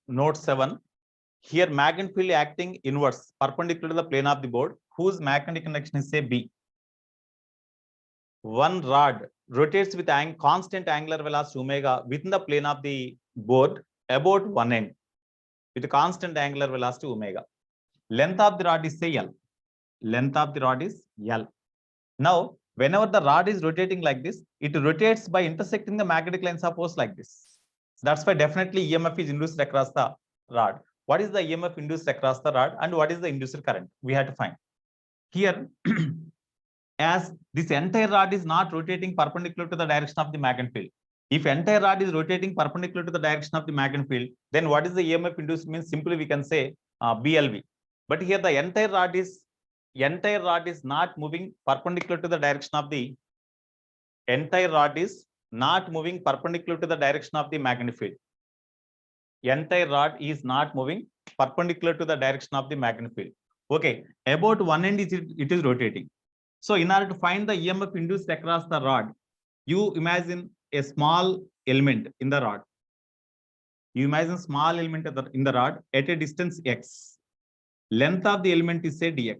note 7. Here magnetic field acting inwards perpendicular to the plane of the board whose magnetic connection is say B. One rod rotates with constant angular velocity omega within the plane of the board about one end with constant angular velocity omega. Length of the rod is say L. Length of the rod is L. Now, whenever the rod is rotating like this, it rotates by intersecting the magnetic lines of force like this. That's why definitely EMF is induced across the rod. What is the EMF induced across the rod and what is the induced current? We have to find. Here, as this entire rod is not rotating perpendicular to the direction of the magnetic field. If entire rod is rotating perpendicular to the direction of the magnetic field, then what is the EMF induced means? Simply we can say BLV. But here the entire rod is not moving perpendicular to the direction of the magnetic field. Entire rod is not moving perpendicular to the direction of the magnetic field. Okay, about one end it is rotating. So in order to find the EMF induced across the rod, you imagine a small element in the rod. You imagine small element in the rod at a distance x. Length of the element is say dx.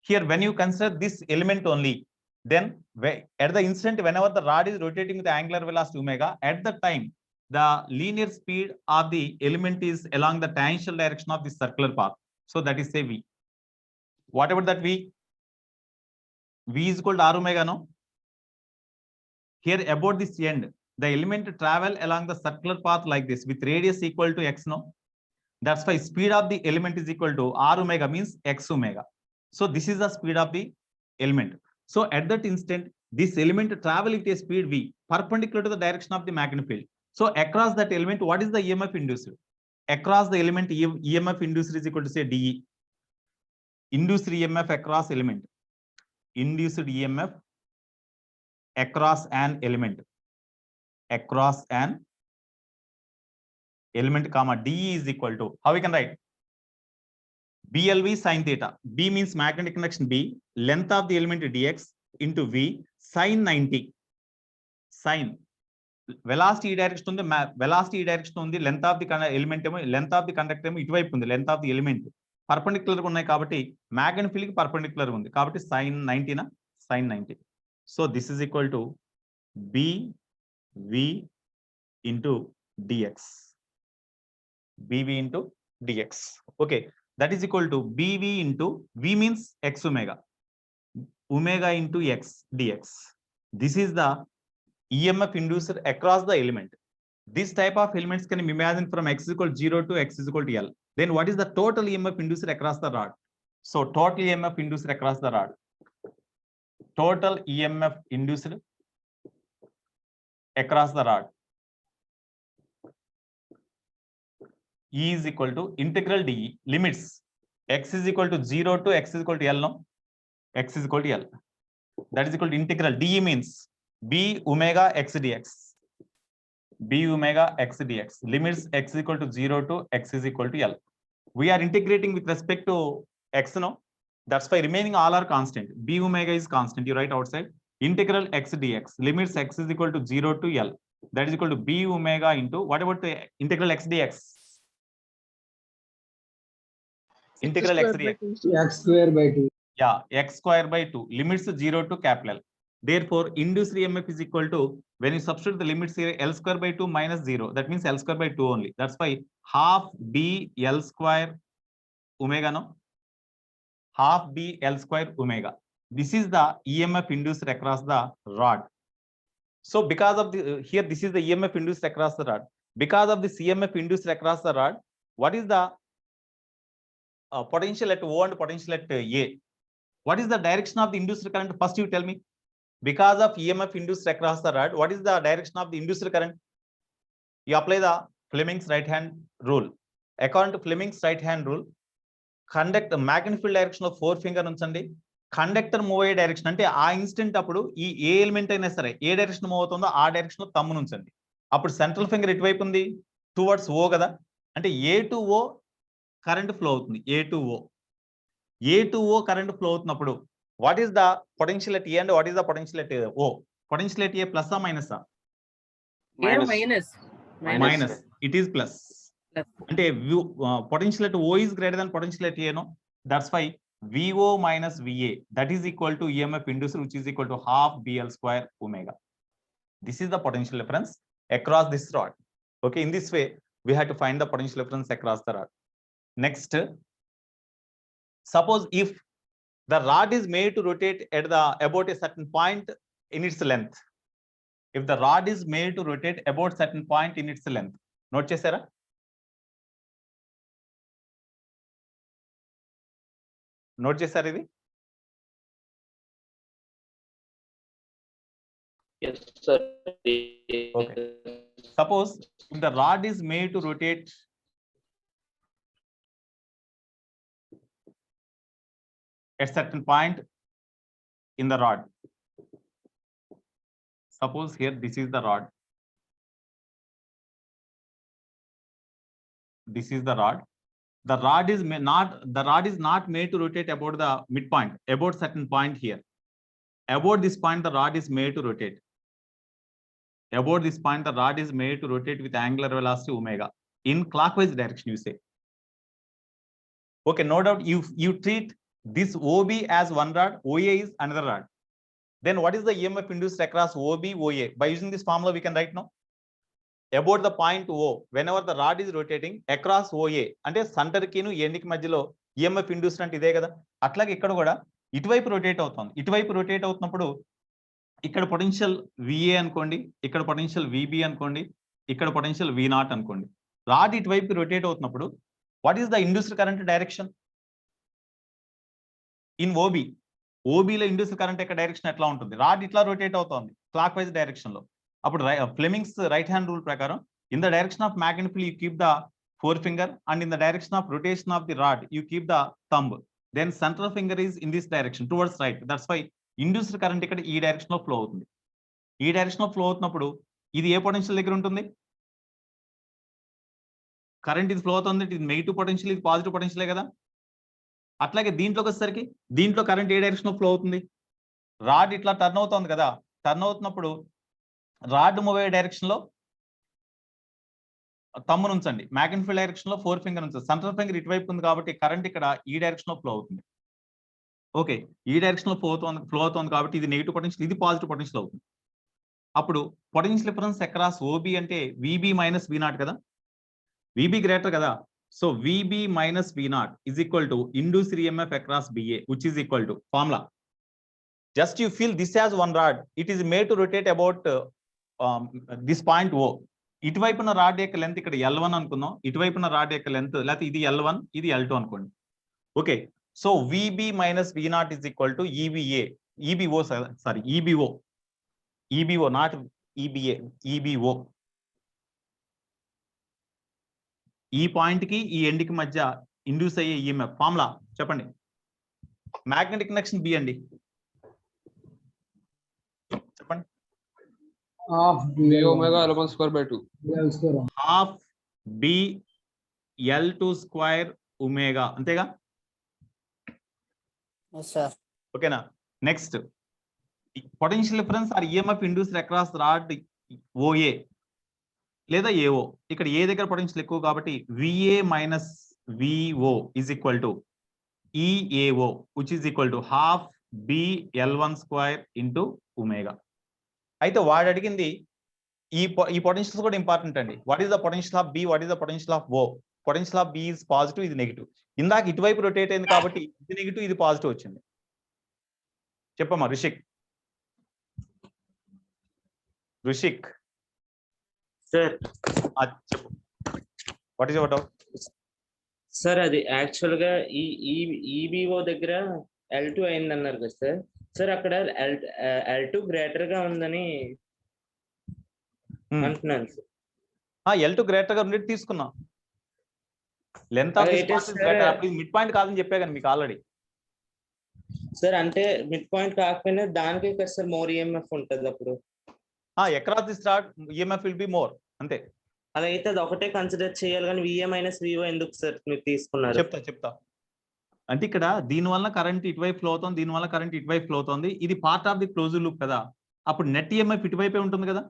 Here, when you consider this element only, then at the instant whenever the rod is rotating with the angular velocity omega, at the time the linear speed of the element is along the tangential direction of the circular path. So that is say v. Whatever that v is equal to r omega, no? Here about this end, the element travel along the circular path like this with radius equal to x, no? That's why speed of the element is equal to r omega means x omega. So this is the speed of the element. So at that instant, this element travel at a speed v perpendicular to the direction of the magnetic field. So across that element, what is the EMF induced? Across the element, EMF induced is equal to say dE. Induced EMF across element. Induced EMF across an element. Across an element, comma dE is equal to, how we can write? BLV sin theta. B means magnetic connection B. Length of the element dx into V sin 90. Sin. Velocity direction on the velocity direction on the length of the element, length of the conductor ఇటువైపు ఉంది, length of the element perpendicular ఉన్నాయి కాబట్టి magnetic field కి perpendicular ఉంది కాబట్టి sin 90 na, sin 90. So this is equal to BV into dx. BV into dx. Okay, that is equal to BV into V means x omega. Omega into x dx. This is the EMF induced across the element. This type of elements can be imagined from x is equal to 0 to x is equal to L. Then what is the total EMF induced across the rod? So total EMF induced across the rod. Total EMF induced across the rod E is equal to integral dE limits x is equal to 0 to x is equal to L, no? X is equal to L. That is equal to integral dE means B omega x dx. B omega x dx. Limits x is equal to 0 to x is equal to L. We are integrating with respect to x, no? That's why remaining all are constant. B omega is constant. You write outside. Integral x dx. Limits x is equal to 0 to L. That is equal to B omega into, what about the integral x dx? Integral x dx. X square by 2. Yeah, x square by 2. Limits 0 to capital L. Therefore, induced EMF is equal to, when you substitute the limits here, L square by 2 minus 0. That means L square by 2 only. That's why half B L square omega, no? Half B L square omega. This is the EMF induced across the rod. So because of the, here this is the EMF induced across the rod. Because of this EMF induced across the rod, what is the potential at O and potential at A? What is the direction of the induced current? First you tell me. Because of EMF induced across the rod, what is the direction of the induced current? You apply the Fleming's right hand rule. According to Fleming's right hand rule, conductor magnetic field direction of forefinger ఉంచండి. Conductor move అయ్యే direction అంటే ఆ instant అప్పుడు ఈ ఏ element అయినా సరే ఏ direction move అవుతుందో ఆ డైరెక్షన్ లో తమ్మును ఉంచండి. అప్పుడు సెంట్రల్ ఫింగర్ ఎటువైపు ఉంది? టువర్డ్స్ ఓ కదా. అంటే A to oh current flow అవుతుంది. A to oh current flow అవుతున్నప్పుడు what is the potential at A and what is the potential at O? Potential at A plus or minus? Minus. Minus. It is plus. అంటే potential at O is greater than potential at A, no? That's why VO minus VA, that is equal to EMF induced, which is equal to half BL square omega. This is the potential difference across this rod. Okay, in this way, we have to find the potential difference across the rod. Next, suppose if the rod is made to rotate at about a certain point in its length. If the rod is made to rotate about certain point in its length. Note chesara? Note chesara idi? Yes, sir. Okay. Suppose if the rod is made to rotate at certain point in the rod. Suppose here this is the rod. This is the rod. The rod is not made to rotate about the midpoint, about certain point here. About this point, the rod is made to rotate. About this point, the rod is made to rotate with angular velocity omega in clockwise direction, you say. Okay, no doubt you treat this OB as one rod, OA is another rod. Then what is the EMF induced across OB, OA? By using this formula, we can write now. About the point O, whenever the rod is rotating across OA, అంటే centre కి ఎండ్కి మధ్యలో EMF induced అంటే ఇదే కదా. అట్లాగే ఇక్కడ కూడా ఇటువైపు రొటేట్ అవుతుంది. ఇటువైపు రొటేట్ అవుతున్నప్పుడు ఇక్కడ పొటెన్షియల్ VA అనుకోండి, ఇక్కడ పొటెన్షియల్ VB అనుకోండి, ఇక్కడ పొటెన్షియల్ V0 అనుకోండి. రాడ్ ఇటువైపు రొటేట్ అవుతున్నప్పుడు what is the induced current direction in OB? ఓబిలో ఇండ్యూస్డ్ కరెంట్ యొక్క డైరెక్షన్ ఎట్లా ఉంటుంది? రాడ్ ఇట్లా రొటేట్ అవుతుంది క్లాక్ వైజ్ డైరెక్షన్ లో. అప్పుడు ఫ్లెమింగ్స్ రైట్ హ్యాండ్ రూల్ ప్రకారం in the direction of magnetic field you keep the forefinger and in the direction of rotation of the rod you keep the thumb. Then central finger is in this direction towards right. That's why induced current ఇక్కడ ఈ direction లో flow అవుతుంది. ఈ direction లో flow అవుతున్నప్పుడు ఇది ఏ potential దగ్గర ఉంటుంది? కరెంట్ ఇది ఫ్లో అవుతుంది, ఇది నెగిటివ్ పొటెన్షియల్, ఇది పాజిటివ్ పొటెన్షియలే కదా. అట్లాగే దీంట్లోకి వచ్చేసరికి దీంట్లో కరెంట్ ఏ డైరెక్షన్ లో ఫ్లో అవుతుంది? రాడ్ ఇట్లా టర్న్ అవుతుంది కదా. టర్న్ అవుతున్నప్పుడు రాడ్ మూవ్ అయ్యే డైరెక్షన్ లో తమ్మును ఉంచండి, మ్యాగ్నెటిక్ ఫీల్డ్ డైరెక్షన్ లో ఫోర్ ఫింగర్ ఉంచండి. సెంట్రల్ ఫింగర్ ఇటువైపు ఉంది కాబట్టి కరెంట్ ఇక్కడ ఈ డైరెక్షన్ లో ఫ్లో అవుతుంది. ఓకే, ఈ డైరెక్షన్ లో ఫ్లో అవుతుంది కాబట్టి ఇది నెగిటివ్ పొటెన్షియల్, ఇది పాజిటివ్ పొటెన్షియల్ అవుతుంది. అప్పుడు పొటెన్షియల్ డిఫరెన్స్ అక్రాస్ ఓబి అంటే VB మైనస్ V0 కదా. VB గ్రేటర్ కదా. So VB minus V0 is equal to induced EMF across BA, which is equal to formula. Just you feel this as one rod. It is made to rotate about this point O. ఇటువైపున rod యొక్క length ఇక్కడ L1 అనుకుందాం. ఇటువైపున rod యొక్క length లేకపోతే ఇది L1, ఇది L2 అనుకోండి. Okay, so VB minus V0 is equal to EBO, not EBA, EBO. ఈ పాయింట్ కి ఈ ఎండ్ కి మధ్య ఇండ్యూస్ అయ్యే ఈఎంఎఫ్ ఫార్ములా చెప్పండి. మ్యాగ్నెటిక్ కనెక్షన్ బి అండి, చెప్పండి. half B omega L1 square by 2. Half B L2 square omega, అంతేగా? ఓకేనా. Next potential difference or EMF induced across rod OA లేదా AO. ఇక్కడ ఏ దగ్గర పొటెన్షియల్ ఎక్కువ కాబట్టి VA minus VO is equal to EAO, which is equal to half B L1 square into omega. అయితే వాడు అడిగింది ఈ పొటెన్షియల్స్ కూడా ఇంపార్టెంట్ అండి. What is the potential of B, what is the potential of O? Potential of B is positive, ఇది negative. ఇందాక ఇటువైపు rotate అయింది కాబట్టి ఇది నెగిటివ్, ఇది పాజిటివ్ వచ్చింది. చెప్పమ్మా రిషిక్. సార్ చెప్పు, what is your doubt? Sir అది యాక్చువల్ గా ఈబిఓ దగ్గర L2 అయింది అన్నారు కదా సార్. సార్ అక్కడ L2 గ్రేటర్ గా ఉందని అంటున్నాను సార్. L2 గ్రేటర్ గా ఉండేది తీసుకున్నా. Length of this part is greater. అప్పుడు మిడ్ పాయింట్ కాదని చెప్పా కానీ మీకు ఆల్రెడీ. సార్ అంటే మిడ్ పాయింట్ కాకపోయినా దానికే కదా సార్ మోర్ ఈఎంఎఫ్ ఉంటుంది అప్పుడు. Across this rod EMF will be more, అంతే. అలా అయితే అది ఒకటే కన్సిడర్ చేయాలి కానీ VA minus VO ఎందుకు సార్ మీరు తీసుకున్నారు? చెప్తా. అంటే ఇక్కడ దీనివల్ల కరెంట్ ఇటువైపు ఫ్లో అవుతుంది, దీనివల్ల కరెంట్ ఇటువైపు ఫ్లో అవుతుంది. ఇది part of the closed loop కదా. అప్పుడు నెట్ ఈఎంఎఫ్ ఇటువైపే ఉంటుంది కదా.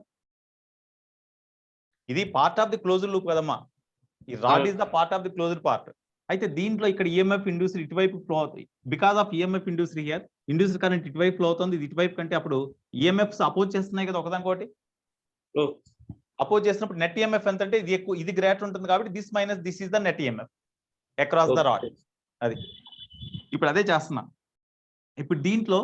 ఇది part of the closed loop కదమ్మా. ఈ rod is the part of the closed part. అయితే దీంట్లో ఇక్కడ ఈఎంఎఫ్ ఇండ్యూస్డ్ ఇటువైపు ఫ్లో అవుతాయి. Because of EMF induced here induced current ఇటువైపు ఫ్లో అవుతుంది, ఇది ఇటువైపు కంటే అప్పుడు ఈఎంఎఫ్స్ అపోజ్ చేస్తున్నాయి కదా ఒకదానికోటి. అపోజ్ చేసినప్పుడు నెట్ ఈఎంఎఫ్ ఎంత అంటే ఇది ఎక్కువ, ఇది గ్రేటర్ ఉంటుంది కాబట్టి this minus this is the net EMF across the rod. అది ఇప్పుడు అదే చేస్తున్నా. ఇప్పుడు దీంట్లో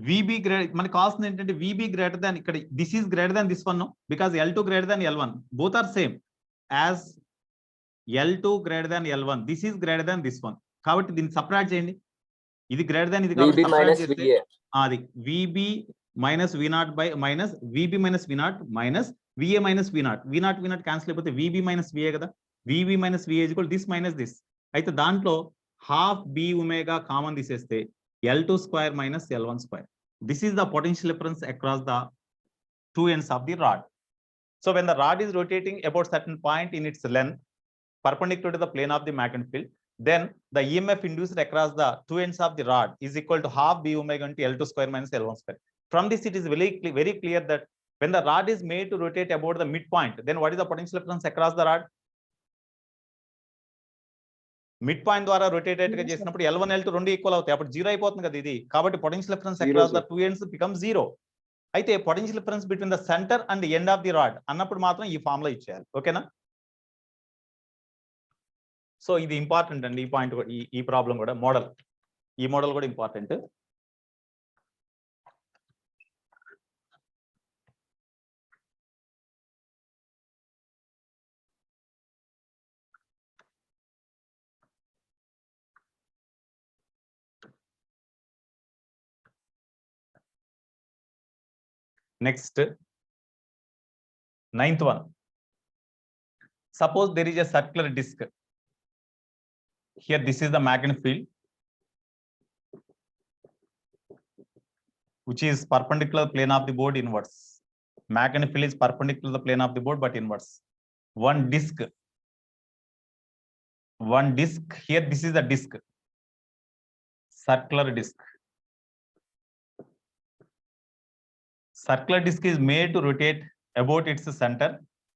విబి మనకు కావాల్సింది ఏంటంటే విబి గ్రేటర్ దాన్, ఇక్కడ this is greater than this one because L2 greater than L1, both are same as L2 greater than L1, this is greater than this one. కాబట్టి దీన్ని సపరేట్ చేయండి, ఇది గ్రేటర్ దాన్ ఇది కాబట్టి separate చేస్తే అది VB minus V0 by minus VB minus V0 minus VA minus V0, V0 cancel అయిపోతే VB minus VA కదా, VB minus VA is equal this minus this. అయితే దాంట్లో హాఫ్ బి ఒమేగా కామన్ తీసేస్తే L2 square minus L1 square. This is the potential difference across the two ends of the rod. So when the rod is rotating about certain point in its length perpendicular to the plane of the magnetic field, then the EMF induced across the two ends of the rod is equal to half B omega into L2 square minus L1 square. From this it is very clear that when the rod is made to rotate about the midpoint, then what is the potential difference across the rod? Mid point ద్వారా rotated గా చేసినప్పుడు L1 L2 రెండు equal అవుతాయి, అప్పుడు 0 అయిపోతుంది కదా ఇది. కాబట్టి potential difference across the two ends become 0. అయితే potential difference between the centre and end of the rod అన్నప్పుడు మాత్రం ఈ ఫామ్ లో ఇచ్చేయాలి. ఓకేనా? సో ఇది ఇంపార్టెంట్ అండి, ఈ పాయింట్ ఈ ప్రాబ్లం కూడా. మోడల్, ఈ మోడల్ కూడా important. Next, 9th one. Suppose there is a circular disc. Here, this is the magnetic field, which is perpendicular plane of the board inwards. Magnetic field is perpendicular to the plane of the board, but inwards. One disc. Here, this is the disc. Circular disc. Circular disc is made to rotate about its center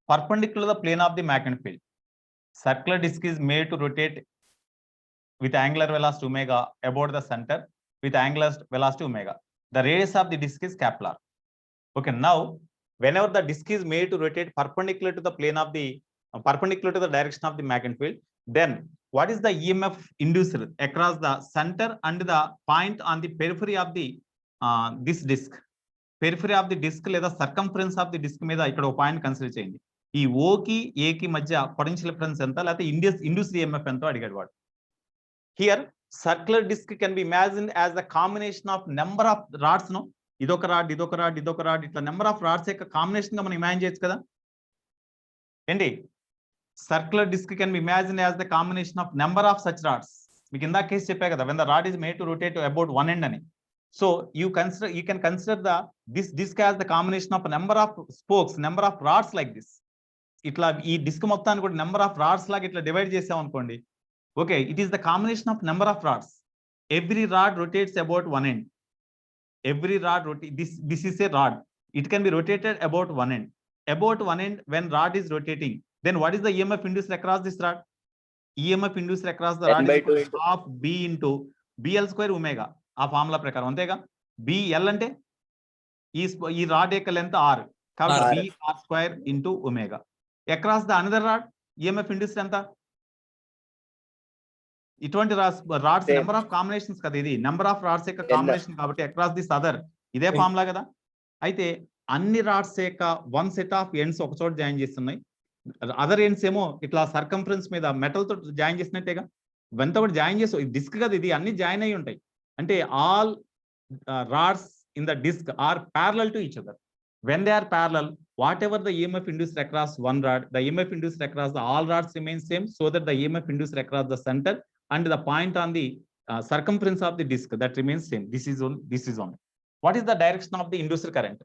perpendicular to the plane of the magnetic field. Circular disc is made to rotate with angular velocity omega about the center with angular velocity omega. The radius of the disc is capital R. Okay, now whenever the disc is made to rotate perpendicular to the plane of the perpendicular to the direction of the magnetic field, then what is the EMF induced across the center and the point on the periphery of the this disc? Periphery of the disc లేదా circumference of the disc మీద ఇక్కడ ఒక point consider చేయండి. ఈ ఓకి ఏకి మధ్య potential difference ఎంత, లేకపోతే ఇండ్యూస్డ్ ఈఎంఎఫ్ ఎంతో అడిగాడు వాడు. Here circular disc can be imagine as the combination of number of rods ను, ఇదొక రాడ్ ఇదొక రాడ్ ఇదొక రాడ్, ఇట్లా నెంబర్ ఆఫ్ రాడ్స్ యొక్క కాంబినేషన్ గా మనం ఇమాజిన్ చేయొచ్చు కదా ఏంటి. Circular disc can be imagine as the combination of number of such rods. మీకు ఇందాక కేసు చెప్పా కదా, when the rod is made to rotate about one end అని. So you can consider this disc as the combination of a number of spokes, number of rods like this. Itla ee disc మొత్తాన్ని కూడా number of rods లాగా ఇట్లా divide చేసాం అనుకోండి. Okay, it is the combination of number of rods. Every rod rotates about one end. Every rod this is a rod. It can be rotated about one end. About one end when rod is rotating, then what is the EMF induced across this rod? EMF induced across the rod is half B into BL square omega. ఆ formula ప్రకారం అంతేగా. BL అంటే ఈ rod యొక్క length R, కాబట్టి BR square into omega. Across the another rod EMF induced ఎంత? ఇటువంటి rods number of combinations కదా, ఇది నెంబర్ ఆఫ్ రాడ్స్ యొక్క కాంబినేషన్ కాబట్టి అక్రాస్ దిస్ అదర్ ఇదే ఫార్ములా కదా. అయితే అన్ని రాడ్స్ యొక్క వన్ సెట్ ఆఫ్ ఎండ్స్ ఒక చోట జాయిన్ చేస్తున్నాయి, అదర్ ఎండ్స్ ఏమో ఇట్లా సర్కంఫరెన్స్ మీద మెటల్ తో జాయిన్ చేసినట్టేగా. ఇవంతా కూడా జాయిన్ చేసి డిస్క్ కదా ఇది, అన్ని జాయిన్ అయి ఉంటాయి. అంటే all rods in the disc are parallel to each other. When they are parallel, whatever the EMF induced across one rod, the EMF induced across the all rods remains same, so that the EMF induced across the center and the point on the circumference of the disc that remains same. This is only. What is the direction of the induced current?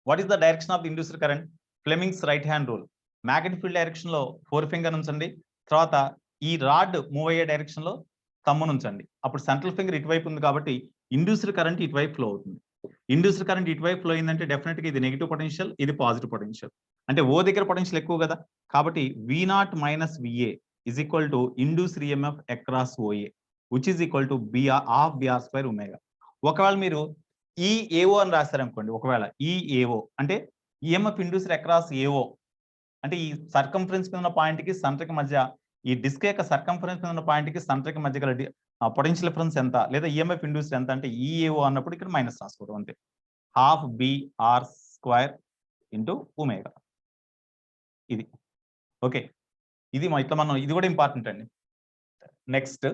What is the direction of the induced current? Fleming's right hand rule. Magnetic field direction లో 4 finger ఉంచండి, తర్వాత ఈ rod move అయ్యే direction లో తమ్మును ఉంచండి. అప్పుడు central finger ఇటువైపు ఉంది కాబట్టి ఇండ్యూస్డ్ కరెంట్ ఇటువైపు ఫ్లో అవుతుంది. ఇండ్యూస్డ్ కరెంట్ ఇటువైపు ఫ్లో అయిందంటే డెఫినెట్ గా ఇది నెగిటివ్ పొటెన్షియల్, ఇది పాజిటివ్ పొటెన్షియల్. అంటే ఓ దగ్గర పొటెన్షియల్ ఎక్కువ కదా, కాబట్టి V0 minus VA is equal to induced EMF across OA which is equal to half BR square omega. ఒకవేళ మీరు EAO అని రాస్తారనుకోండి, ఒకవేళ EAO అంటే ఈఎంఎఫ్ ఇండ్యూస్డ్ అక్రాస్ AO అంటే ఈ సర్కంఫరెన్స్ మీద ఉన్న పాయింట్ కి సెంటర్ కి మధ్య, ఈ డిస్క్ యొక్క సర్కంఫరెన్స్ మీద ఉన్న పాయింట్ కి సెంటర్ కి మధ్య గల పొటెన్షియల్ డిఫరెన్స్ ఎంత, లేదా ఈఎంఎఫ్ ఇండ్యూస్డ్ ఎంత అంటే EAO అన్నప్పుడు ఇక్కడ మైనస్ రాసుకోవడం అంతే. Half BR square into omega. ఇది ఓకే, ఇది ఇట్లా మనం, ఇది కూడా ఇంపార్టెంట్ అండి. Next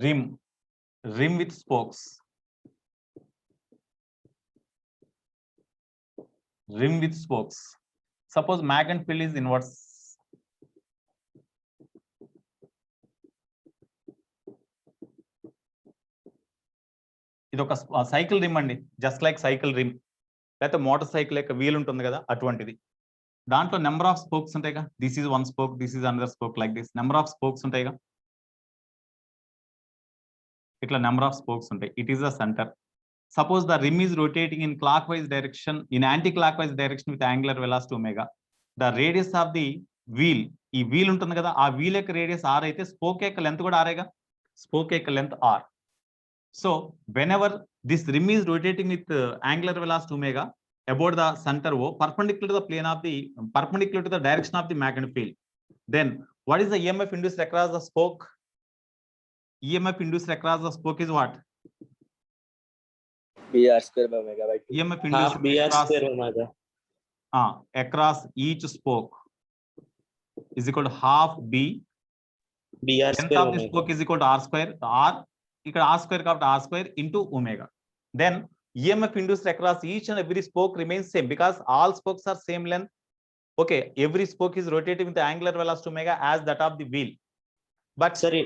rim with spokes. rim with spokes. Suppose mag and fill is inverse. ఇది ఒక సైకిల్ రిమ్ అండి, జస్ట్ లైక్ సైకిల్ రిమ్, లేకపోతే మోటార్ సైకిల్ యొక్క వీల్ ఉంటుంది కదా అటువంటిది. దాంట్లో నెంబర్ ఆఫ్ స్పోక్స్ ఉంటాయిగా, this is one spoke, this is another spoke, like this number of spokes ఉంటాయిగా, ఇట్లా నెంబర్ ఆఫ్ స్పోక్స్ ఉంటాయి. It is the centre. Suppose the rim is rotating in clockwise direction, in anti-clockwise direction with angular velocity omega. The radius of the wheel, ఈ wheel ఉంటుంది కదా, ఆ wheel యొక్క radius R అయితే spoke యొక్క length కూడా ఆరేగా, spoke యొక్క length R. So whenever this rim is rotating with angular velocity omega about the center O, perpendicular to the plane of the, perpendicular to the direction of the magnetic field, then what is the EMF induced across the spoke? EMF induced across the spoke is what? BR square by omega by 2. EMF half induced BR across, square omega. Across each spoke is equal to half BR length square of the omega. spoke is equal to R square. R ఇక్కడ R square కాబట్టి R square into omega. Then EMF induced across each and every spoke remains same because all spokes are same length. Okay, every spoke is rotating with the angular velocity omega as that of the wheel. But సరే,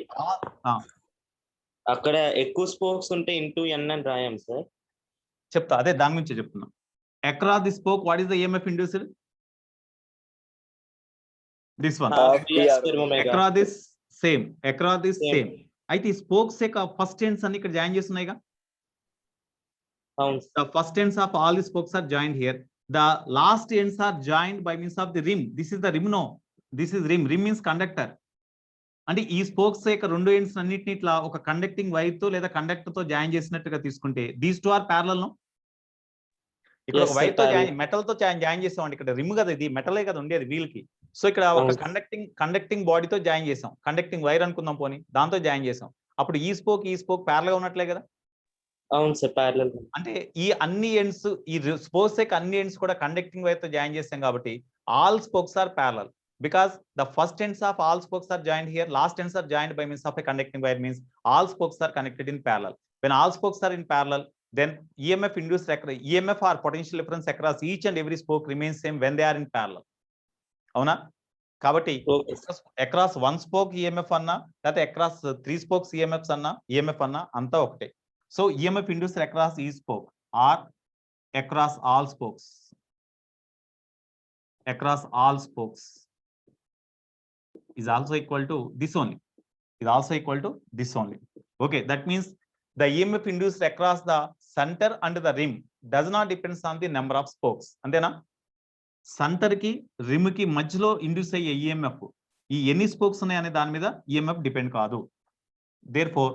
అక్కడ ఎక్కువ spokes ఉంటే into n అని రాయం sir. చెప్తా, అదే దాని గురించి చెప్తున్నా. Across the spoke, what is the EMF induced? This one. BR square omega. Across this same. Across this same. అయితే ఈ స్పోక్స్ యొక్క ఫస్ట్ ఎండ్స్ అన్ని ఇక్కడ జాయిన్ చేస్తున్నాయిగా. అవును. The first ends of all the spokes are joined here. The last ends are joined by means of the rim. This is the rim, no. This is rim. Rim means conductor. అంటే ఈ spokes యొక్క రెండు ends అన్నిటిని ఇట్లా ఒక conducting wire తో లేదా conductor తో జాయిన్ చేసినట్టుగా తీసుకుంటే these two are parallel no. ఇక్కడ ఒక వైర్ తో జాయిన్, మెటల్ తో జాయిన్ చేసామండి. ఇక్కడ రిమ్ కదా, ఇది మెటలే కదా ఉండేది వీల్ కి. సో ఇక్కడ ఒక కండక్టింగ్ బాడీతో జాయిన్ చేసాం, కండక్టింగ్ వైర్ అనుకుందాం పోనీ, దాంతో జాయిన్ చేసాం. అప్పుడు ఈ స్పోక్ ప్యారలల్ గా ఉన్నట్లే కదా. అవును సార్, ప్యారలల్. అంటే ఈ అన్ని ఎండ్స్, ఈ స్పోక్స్ యొక్క అన్ని ఎండ్స్ కూడా కండక్టింగ్ వైర్ తో జాయిన్ చేసాం కాబట్టి all spokes are parallel. Because the first ends of all spokes are joined here, last ends are joined by means of a conducting wire, means all spokes are connected in parallel. When all spokes are in parallel, then EMF induced EMF or potential difference across each and every spoke remains same when they are in parallel. అవునా? కాబట్టి across one spoke EMF అన్నా లేకపోతే across 3 spokes EMF అన్నా అంతా ఒకటే. So EMF induced across each spoke or across all spokes, across all spokes is also equal to this only, is also equal to this only. Okay, that means the EMF induced across the center and the rim does not depends on the number of spokes. Antena center ki rim ki మధ్యలో induce అయ్యే EMF ఈ ఎన్ని spokes ఉన్నాయి అనే దాని మీద EMF depend కాదు. therefore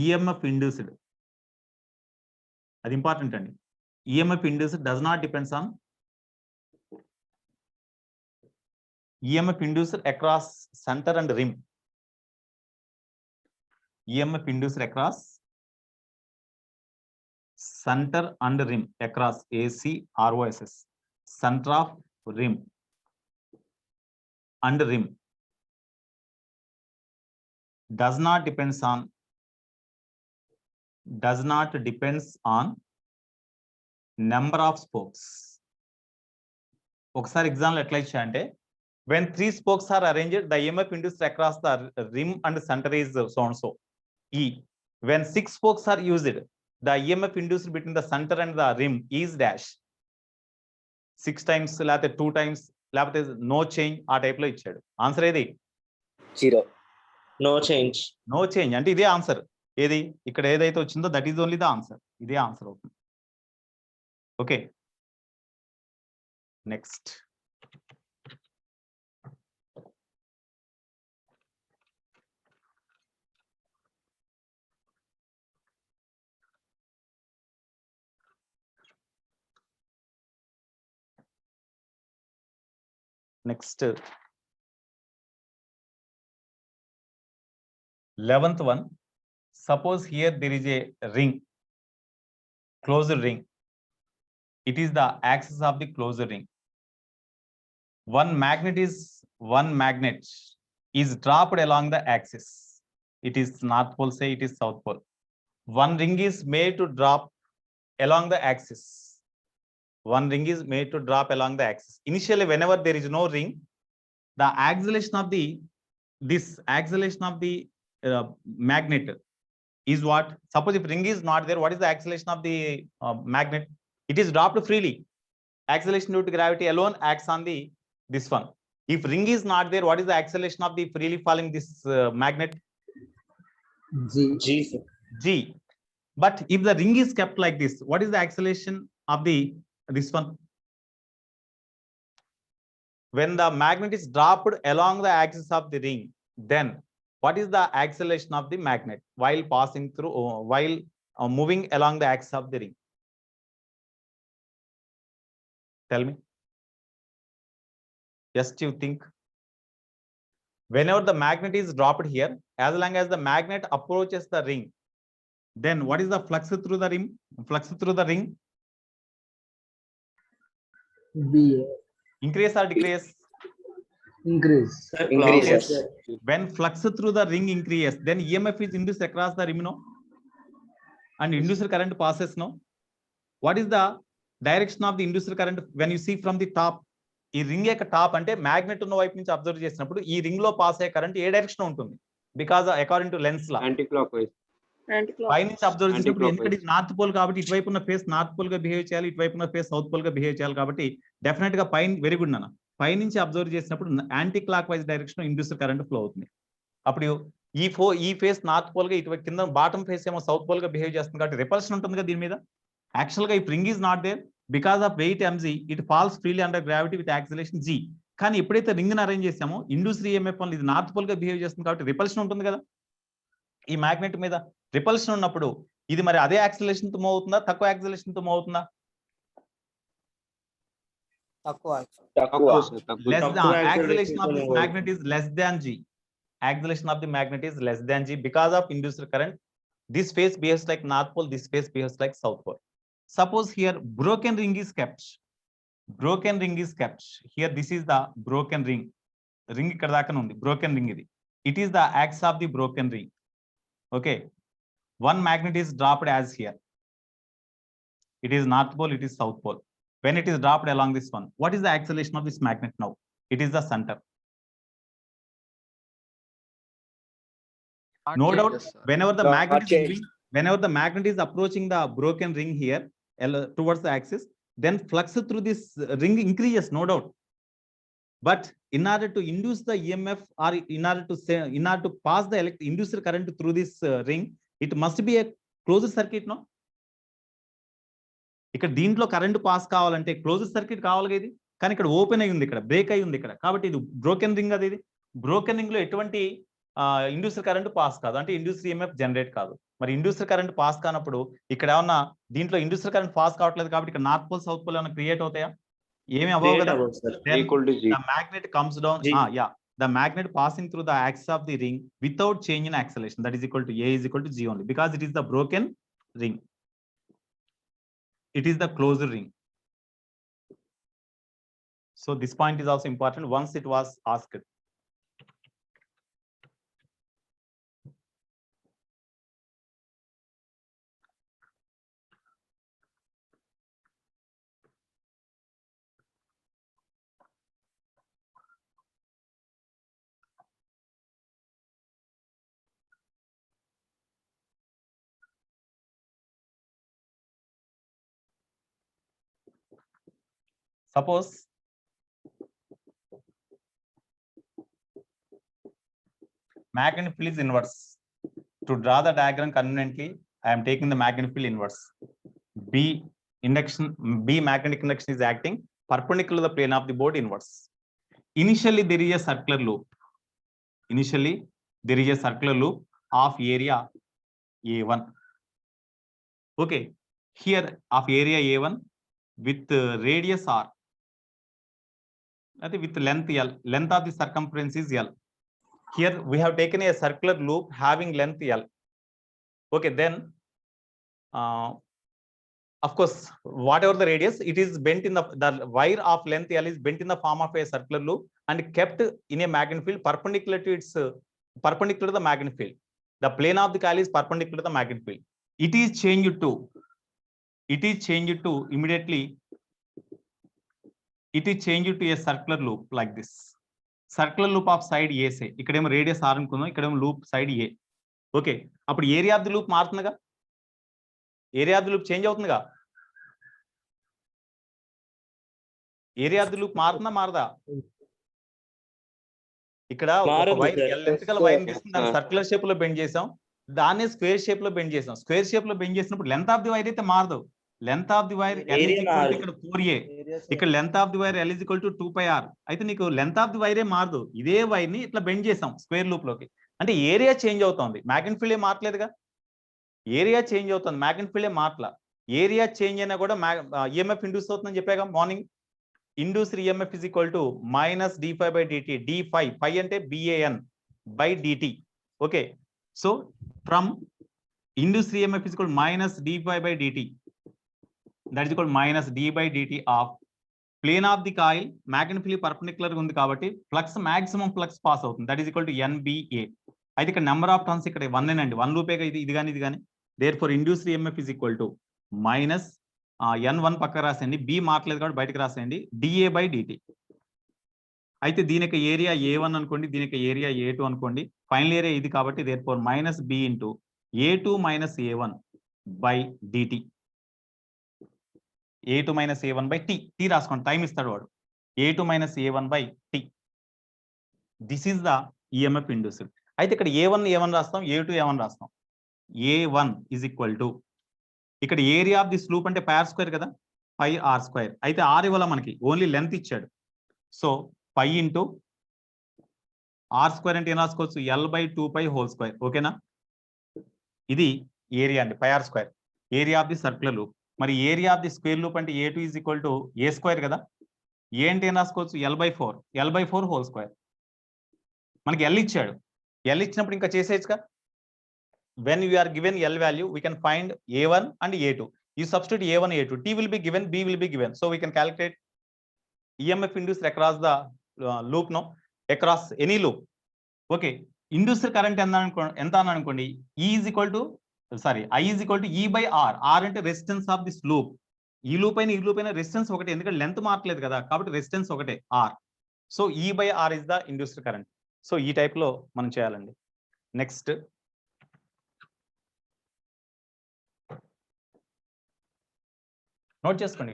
EMF induced, అది ఇంపార్టెంట్ అండి. EMF induced does not depends on EMF induced across center and rim. EMF induced across center and rim, across AC ROSS, center of rim and rim does not depends on number of spokes. ఒకసారి example ఎట్లా ఇచ్చా అంటే, when 3 spokes are arranged, the EMF induced across the rim and center is so and so E. When 6 spokes are used, the EMF induced between the center and the rim is dash. 6 times లేకపోతే 2 times లేకపోతే no change, ఆ type లో ఇచ్చాడు. Answer ఏది? 0. No change. No change అంటే ఇదే answer. ఏది ఇక్కడ ఏదైతే వచ్చిందో that is only the answer. ఇదే ఆన్సర్ అవుతుంది. Okay, next next 11th one. Suppose here there is a ring, closed ring. It is the axis of the closed ring. One magnet is dropped along the axis. It is north pole, say it is south pole. One ring is made to drop along the axis. One ring is made to drop along the axis. Initially, whenever there is no ring, the acceleration of the magnet is what? Suppose if ring is not there, what is the acceleration of the magnet? It is dropped freely. Acceleration due to gravity alone acts on this one. If ring is not there, what is the acceleration of the freely falling this magnet? G. G, sir. G. But if the ring is kept like this, what is the acceleration of this one? When the magnet is dropped along the axis of the ring, then what is the acceleration of the magnet while passing through, while moving along the axis of the ring? Tell me. Just you think. Whenever the magnet is dropped here, as long as the magnet approaches the ring, then what is the flux through the ring? Flux through the ring? B. Increase or decrease? Increase. Sir, Increases. sir. When flux through the ring increases, then EMF is induced across the rim, no? And inducer current passes, no? What is the direction of the inducer current when you see from the top? ఈ ring యొక్క top అంటే magnet ఉన్న వైపు నుంచి observe చేసినప్పుడు ఈ ring లో pass అయ్యే కరెంట్ ఏ డైరెక్షన్ ఉంటుంది? Because according to lens law Anti-clockwise. పై నుంచి అబ్జర్వ్ చేసినప్పుడు Anti-clockwise. ఎందుకంటే నార్త్ పోల్ కాబట్టి ఇటువైపు ఉన్న ఫేస్ నార్త్ పోల్ గా బిహేవ్ చేయాలి, ఇటువైపు ఉన్న ఫేస్ సౌత్ పోల్ గా బిహేవ్ చేయాలి. కాబట్టి డెఫినెట్ గా పై వెరీ గుడ్ నాన్న, పై నుంచి అబ్జర్వ్ చేసినప్పుడు anticlockwise direction induced current flow అవుతుంది. అప్పుడు ఈ ఫేస్ నార్త్ పోల్ గా, ఇటువైపు కింద బాటమ్ ఫేస్ ఏమో సౌత్ పోల్ గా బిహేవ్ చేస్తుంది. కాబట్టి రిపల్షన్ ఉంటుంది కదా దీని మీద. యాక్చువల్ గా ఈ ring is not there, because of weight mg, it falls freely under gravity with acceleration g. కానీ ఎప్పుడైతే రింగ్ ని అరేంజ్ చేసామో ఇండ్యూస్డ్ ఈఎంఎఫ్ వల్ల ఇది నార్త్ పోల్ గా బిహేవ్ చేస్తుంది కాబట్టి రిపల్షన్ ఉంటుంది కదా ఈ మ్యాగ్నెట్ మీద. రిపల్షన్ ఉన్నప్పుడు ఇది మరి అదే యాక్సిలరేషన్ తో మూవ్ అవుతుందా, తక్కువ యాక్సిలరేషన్ తో మూవ్ అవుతుందా? Less than acceleration of this magnet is less than g. Acceleration of the magnet is less than g because of induced current. This face behaves like north pole, this face behaves like south pole. Suppose here broken ring is kept. Broken ring is kept. Here this is the broken ring. Ring ikkada daaka undi. Broken ring idi. It is the axis of the broken ring. Okay. One magnet is dropped as here. It is north pole, it is south pole. When it is dropped along this one, what is the acceleration of this magnet now? It is the center. No doubt, whenever the magnet is moving, whenever the magnet is approaching the broken ring here towards the axis, then flux through this ring increases, no doubt. But in order to induce the EMF, or in order to pass the inducer current through this ring, it must be a closed circuit, no? ఇక్కడ దీంట్లో current pass కావాలంటే close circuit కావాలి కదా ఇది. కానీ ఇక్కడ open అయి ఉంది, ఇక్కడ బ్రేక్ అయి ఉంది ఇక్కడ. కాబట్టి ఇది బ్రోకెన్ రింగ్ అది. ఇది బ్రోకెన్ రింగ్ లో ఎటువంటి ఇండ్యూసర్ కరెంట్ పాస్ కాదు, అంటే ఇండ్యూసర్ ఈఎంఎఫ్ జనరేట్ కాదు. మరి ఇండ్యూసర్ కరెంట్ పాస్ కానప్పుడు ఇక్కడ ఏమన్నా దీంట్లో ఇండ్యూసర్ కరెంట్ పాస్ కావట్లేదు కాబట్టి ఇక్కడ నార్త్ పోల్ సౌత్ పోల్ ఏమైనా క్రియేట్ అవుతాయా? ఏమి అవ్వవు కదా. Equal to G. The magnet comes down. The magnet passing through the axis of the ring without change in acceleration, that is equal to A is equal to G only, because it is the broken ring. It is the closed ring. So this point is also important. Once it was asked. Suppose magnet field is inverse To draw the diagram conveniently, I am taking the magnetic field inverse. B magnetic induction is acting perpendicular to the plane of the board inverse. Initially, there is a circular loop. Initially, there is a circular loop of area A1. Okay, here of area A1 with radius R. With length L. Length of the circumference is L. Here we have taken a circular loop having length L. Okay, then of course, whatever the radius, it is bent in the wire of length L is bent in the form of a circular loop and kept in a magnetic field perpendicular to its perpendicular to the magnetic field. The plane of the coil is perpendicular to the magnetic field. It is changed to immediately. It is changed to a circular loop like this. Circular loop of side A say. ikkadem radius R anukunnam, ikkadem loop side A. Okay, appudu area of the loop marutundiga. Area of the loop change అవుతుందిగా. Area of the loop మారుతుందా మారదా? ఇక్కడ ఒక wire length గల wire తీసుకుని దాన్ని circular shape లో bend చేసాం, దాన్ని స్క్వేర్ షేప్ లో బెండ్ చేసాం. స్క్వేర్ షేప్ లో బెండ్ చేసినప్పుడు లెంత్ ఆఫ్ ది వైర్ అయితే మారదు. Length of the wire L is equal to ఇక్కడ 4A, ఇక్కడ length of the wire L is equal to 2πr. అయితే నీకు లెంత్ ఆఫ్ ది వైరే మారదు. ఇదే వైర్ ని ఇట్లా బెండ్ చేసాం స్క్వేర్ లూప్ లోకి. అంటే ఏరియా చేంజ్ అవుతుంది, మ్యాగ్నెటిక్ ఫీల్డ్ ఏ మారట్లేదుగా. ఏరియా చేంజ్ అవుతుంది, మ్యాగ్నెటిక్ ఫీల్డ్ ఏ మారట్లా. ఏరియా చేంజ్ అయినా కూడా ఈఎంఎఫ్ ఇండ్యూస్ అవుతుందని చెప్పాగా morning. Induced EMF is equal to minus d phi by dt. d phi ante BAN by dt. Okay, so from induced EMF is equal to minus d phi by dt, that is equal to minus d by dt of plane of the coil magnetic field perpendicular undi kabatti flux maximum flux pass avutundi, that is equal to NBA. అయితే ఇక్కడ number of turns ఇక్కడ 1 అండి, 1 లూపే ఇది కానీ. therefore induced EMF is equal to minus N1 పక్క రాసేయండి, B మార్కలేదు కాబట్టి బయటకు రాసేయండి, DA by dt. అయితే దీనికి ఏరియా A1 అనుకోండి, దీనికి ఏరియా A2 అనుకోండి, ఫైనల్ ఏరియా ఇది కాబట్టి therefore minus B into A2 minus A1 by dt. A2 minus A1 by T. T రాసుకోండి, టైం ఇస్తాడు వాడు. A2 minus A1 by T. This is the EMF induced. అయితే ఇక్కడ A1 రాస్తాం, A2 A1 రాస్తాం. A1 is equal to ఇక్కడ area of this loop అంటే pi square కదా, పై ఆర్ స్క్వేర్. అయితే ఆర్ ఇవ్వాల మనకి, ఓన్లీ లెంత్ ఇచ్చాడు. So pi into r square అంటే ఏం రాసుకోవచ్చు, L/2π హోల్ స్క్వేర్. ఓకేనా, ఇది ఏరియా అండి, pi r square, area of the circular loop. మరి area of the square loop అంటే A2 is equal to A square కదా. ఏ అంటే ఏం రాసుకోవచ్చు, L/4 హోల్ స్క్వేర్. మనకి L ఇచ్చాడు, L ఇచ్చినప్పుడు ఇంకా చేసేయచ్చుగా. When you are given L value, we can find A1 and A2. You substitute A1, A2. T will be given, B will be given. So we can calculate EMF induced across the loop, no? Across any loop. Okay. Induced current ఎంత అని అనుకోండి, I is equal to E by R. R అంటే resistance of this loop. ఈ loop అయినా resistance ఒకటే, ఎందుకంటే length మార్చలేదు కదా, కాబట్టి రెసిస్టెన్స్ ఒకటే R. So E by R is the induced current. So ఈ టైప్ లో మనం చేయాలండి. నెక్స్ట్ నోట్ చేసుకోండి.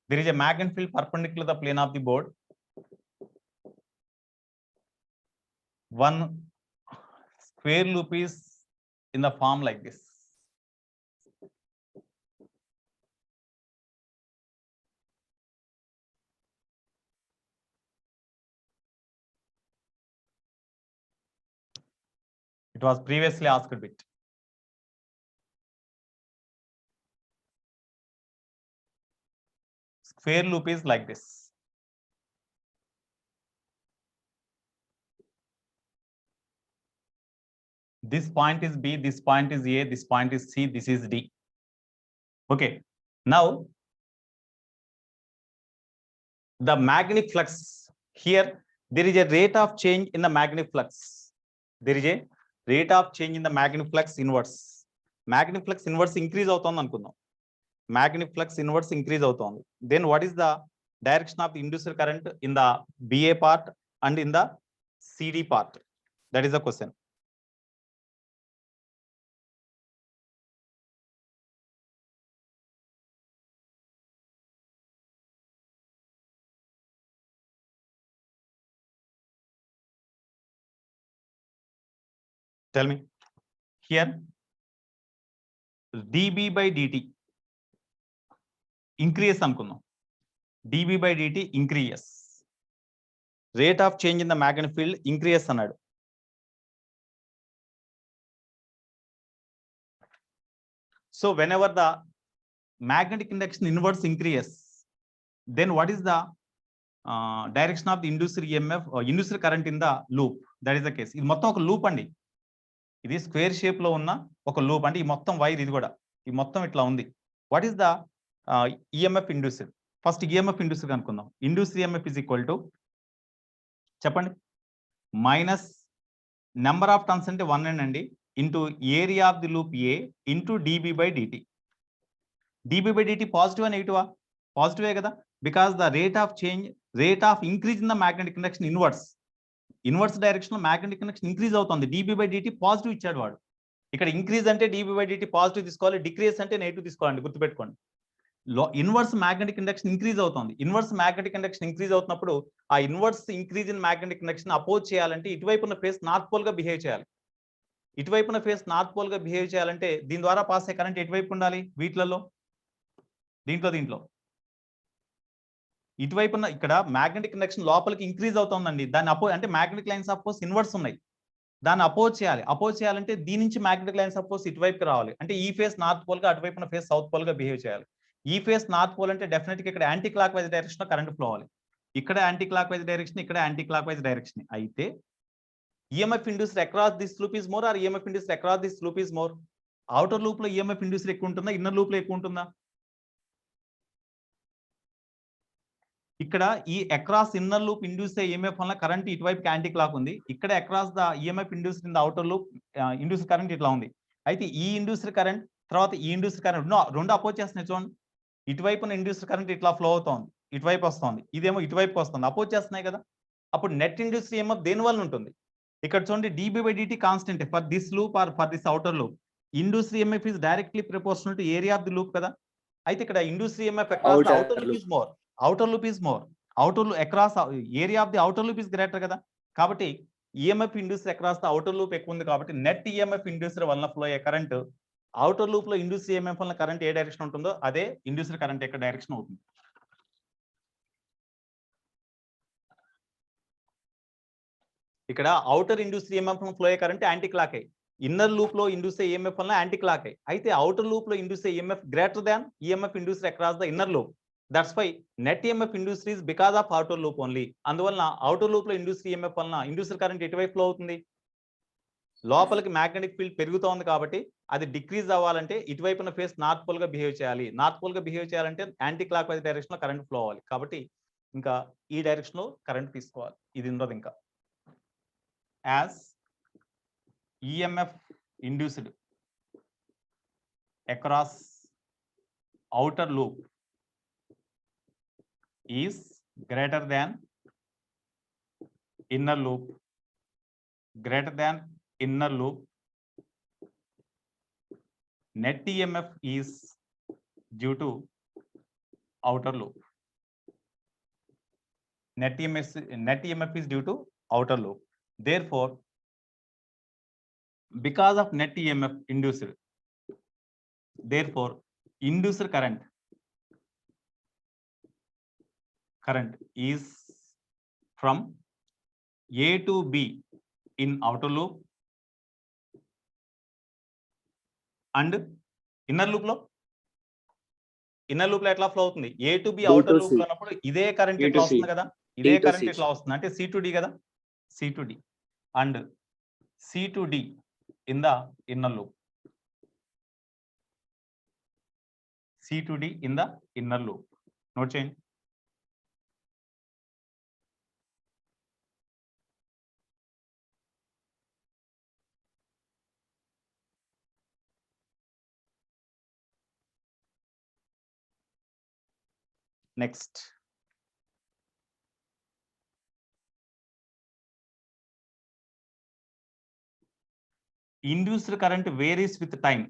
There is a magnetic field perpendicular to the plane of the board. One square loop is in the form like this. It was previously asked bit. Square loop is like this. This point is B, this point is A, this point is C, this is D. Okay. Now, the magnetic flux here, there is a rate of change in the magnetic flux. There is a rate of change in the magnetic flux inverse. Magnetic flux inverse increase అవుతుంది అనుకుందాం. Magnetic flux inverse increase అవుతుంది. Then what is the direction of the induced current in the BA part and in the CD part? That is the question. Tell me. Here, dB by dt increase అనుకుందాం. dB by dt increase. Rate of change in the magnetic field increase అన్నాడు. So whenever the magnetic induction inverse increase, then what is the direction of the induced EMF or induced current in the loop? That is the case. ఇది మొత్తం ఒక loop అండి. ఇది square shape లో ఉన్న ఒక loop అంటే ఈ మొత్తం వైర్ ఇది కూడా ఈ మొత్తం ఇట్లా ఉంది. What is the EMF induced? First EMF induced కనుక్కుందాం. Induced EMF is equal to చెప్పండి మైనస్ నెంబర్ ఆఫ్ టర్న్స్ అంటే 1 అండి into area of the loop A into dB by dt. DB by dt positive అని నెగిటివా? పాజిటివే కదా, because the rate of change, rate of increase in the magnetic induction inverse direction లో magnetic induction increase అవుతుంది. DB by dt positive ఇచ్చాడు వాడు. ఇక్కడ increase అంటే డిబి బై డిటి పాజిటివ్ తీసుకోవాలి, డిక్రీజ్ అంటే నెగిటివ్ తీసుకోవాలండి, గుర్తుపెట్టుకోండి. ఇన్వర్స్ మ్యాగ్నెటిక్ ఇండక్షన్ ఇంక్రీజ్ అవుతుంది. ఇన్వర్స్ మ్యాగ్నెటిక్ ఇండక్షన్ ఇంక్రీజ్ అవుతున్నప్పుడు ఆ inverse increase in magnetic induction oppose చేయాలంటే ఇటువైపు ఉన్న ఫేస్ నార్త్ పోల్ గా బిహేవ్ చేయాలి. ఇటువైపున ఫేస్ నార్త్ పోల్ గా బిహేవ్ చేయాలంటే దీని ద్వారా పాస్ అయ్యే కరెంట్ ఎటువైపు ఉండాలి? వీటిలలో దీంట్లో ఇటువైపున ఇక్కడ మ్యాగ్నెటిక్ ఇండక్షన్ లోపలికి ఇంక్రీజ్ అవుతుందండి. దాన్ని అంటే magnetic lines of force inverse ఉన్నాయి, దాన్ని అపోజ్ చేయాలి. అపోజ్ చేయాలంటే దీని నుంచి మ్యాగ్నెటిక్ లైన్స్ ఆఫ్ ఫోర్స్ ఇటువైపుకి రావాలి. అంటే ఈ ఫేస్ నార్త్ పోల్ గా, అటువైపున ఫేస్ సౌత్ పోల్ గా బిహేవ్ చేయాలి. ఈ ఫేస్ నార్త్ పోల్ అంటే డెఫినెట్ గా ఇక్కడ యాంటీ క్లాక్ వైజ్ డైరెక్షన్ లో కరెంట్ ఫ్లో అవ్వాలి. ఇక్కడ యాంటీ క్లాక్ వైజ్ డైరెక్షన్, ఇక్కడ యాంటీ క్లాక్ వైజ్ డైరెక్షన్. అయితే EMF induced across this loop is more or EMF induced across this loop is more? Outer loop లో EMF induced ఎక్కువ ఉంటుందా, inner loop లో ఎక్కువ ఉంటుందా? ఇక్కడ ఈ across inner loop induce EMF వల్ల కరెంట్ ఇటువైపు యాంటీ క్లాక్ ఉంది. ఇక్కడ across the EMF induced in the outer loop induced current ఇట్లా ఉంది. అయితే ఈ ఇండ్యూస్డ్ కరెంట్ తర్వాత ఈ ఇండ్యూస్డ్ కరెంట్ రెండు అపోజ్ చేస్తున్నాయి చూడండి. ఇటువైపున ఇండ్యూస్డ్ కరెంట్ ఇట్లా ఫ్లో అవుతోంది, ఇటువైపు వస్తుంది, ఇదేమో ఇటువైపు వస్తుంది, అపోజ్ చేస్తున్నాయి కదా. అప్పుడు నెట్ ఇండ్యూస్డ్ EMF దేని వల్ల ఉంటుంది? ఇక్కడ చూడండి dB by dt constant for this loop or for this outer loop. Induced EMF is directly proportional to area of the loop కదా. అయితే ఇక్కడ induced EMF across the outer loop is more, outer loop is more, outer loop across area of the outer loop is greater కదా. కాబట్టి EMF induced across the outer loop ఎక్కువ ఉంది కాబట్టి net EMF induced వల్ల flow అయ్యే current outer loop లో induced EMF వల్ల current ఏ డైరెక్షన్ ఉంటుందో అదే ఇండ్యూస్డ్ కరెంట్ యొక్క డైరెక్షన్ అవుతుంది. ఇక్కడ అవుటర్ ఇండ్యూస్డ్ EMF ఫ్లో అయ్యే కరెంట్ యాంటీ క్లాక్ అయ్యి, ఇన్నర్ లూప్ లో ఇండ్యూస్ EMF వల్ల యాంటీ క్లాక్ అయ్యి. అయితే అవుటర్ లూప్ లో induce EMF greater than EMF induced across the inner loop. That's why net EMF induced is because of outer loop only. అందువల్ల outer loop లో induced EMF వల్ల induced current ఎటువైపు flow అవుతుంది? లోపలికి magnetic field పెరుగుతోంది కాబట్టి అది డిక్రీజ్ అవ్వాలంటే ఇటువైపున ఫేస్ నార్త్ పోల్ గా బిహేవ్ చేయాలి. నార్త్ పోల్ గా బిహేవ్ చేయాలంటే యాంటీ క్లాక్ వైజ్ డైరెక్షన్ లో కరెంట్ ఫ్లో అవ్వాలి. కాబట్టి ఇంకా ఈ డైరెక్షన్ లో కరెంట్ తీసుకోవాలి. ఇది ఉండదు ఇంకా. As EMF induced across outer loop is greater than inner loop, net EMF is due to outer loop. Net EMF is due to outer loop. Therefore, because of net EMF induced, therefore induced current is from A to B in outer loop and inner loop లో ఎట్లా flow అవుతుంది? A to B outer loop లో ఉన్నప్పుడు ఇదే current ఎట్లా వస్తుంది కదా, ఇదే కరెంట్ ఎట్లా వస్తుంది అంటే C to D కదా, C to D and C to D in the inner loop. C to D in the inner loop. Note change. Next. Induced current varies with time.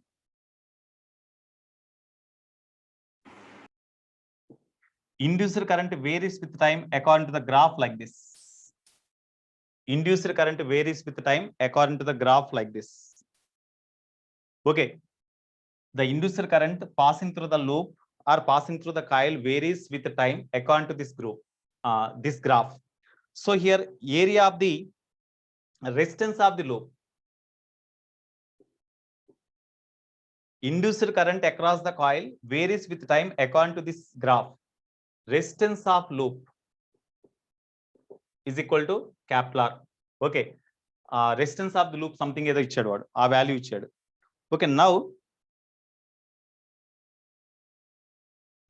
Induced current varies with time according to the graph like this. Induced current varies with time according to the graph like this. Okay, the induced current passing through the loop or passing through the coil varies with time according to this graph. So here area of the resistance of the loop, induced current across the coil varies with time according to this graph. Resistance of loop is equal to capital R. Okay, resistance of the loop something ఏదో ఇచ్చాడు వాడు, ఆ value ఇచ్చాడు. Okay, now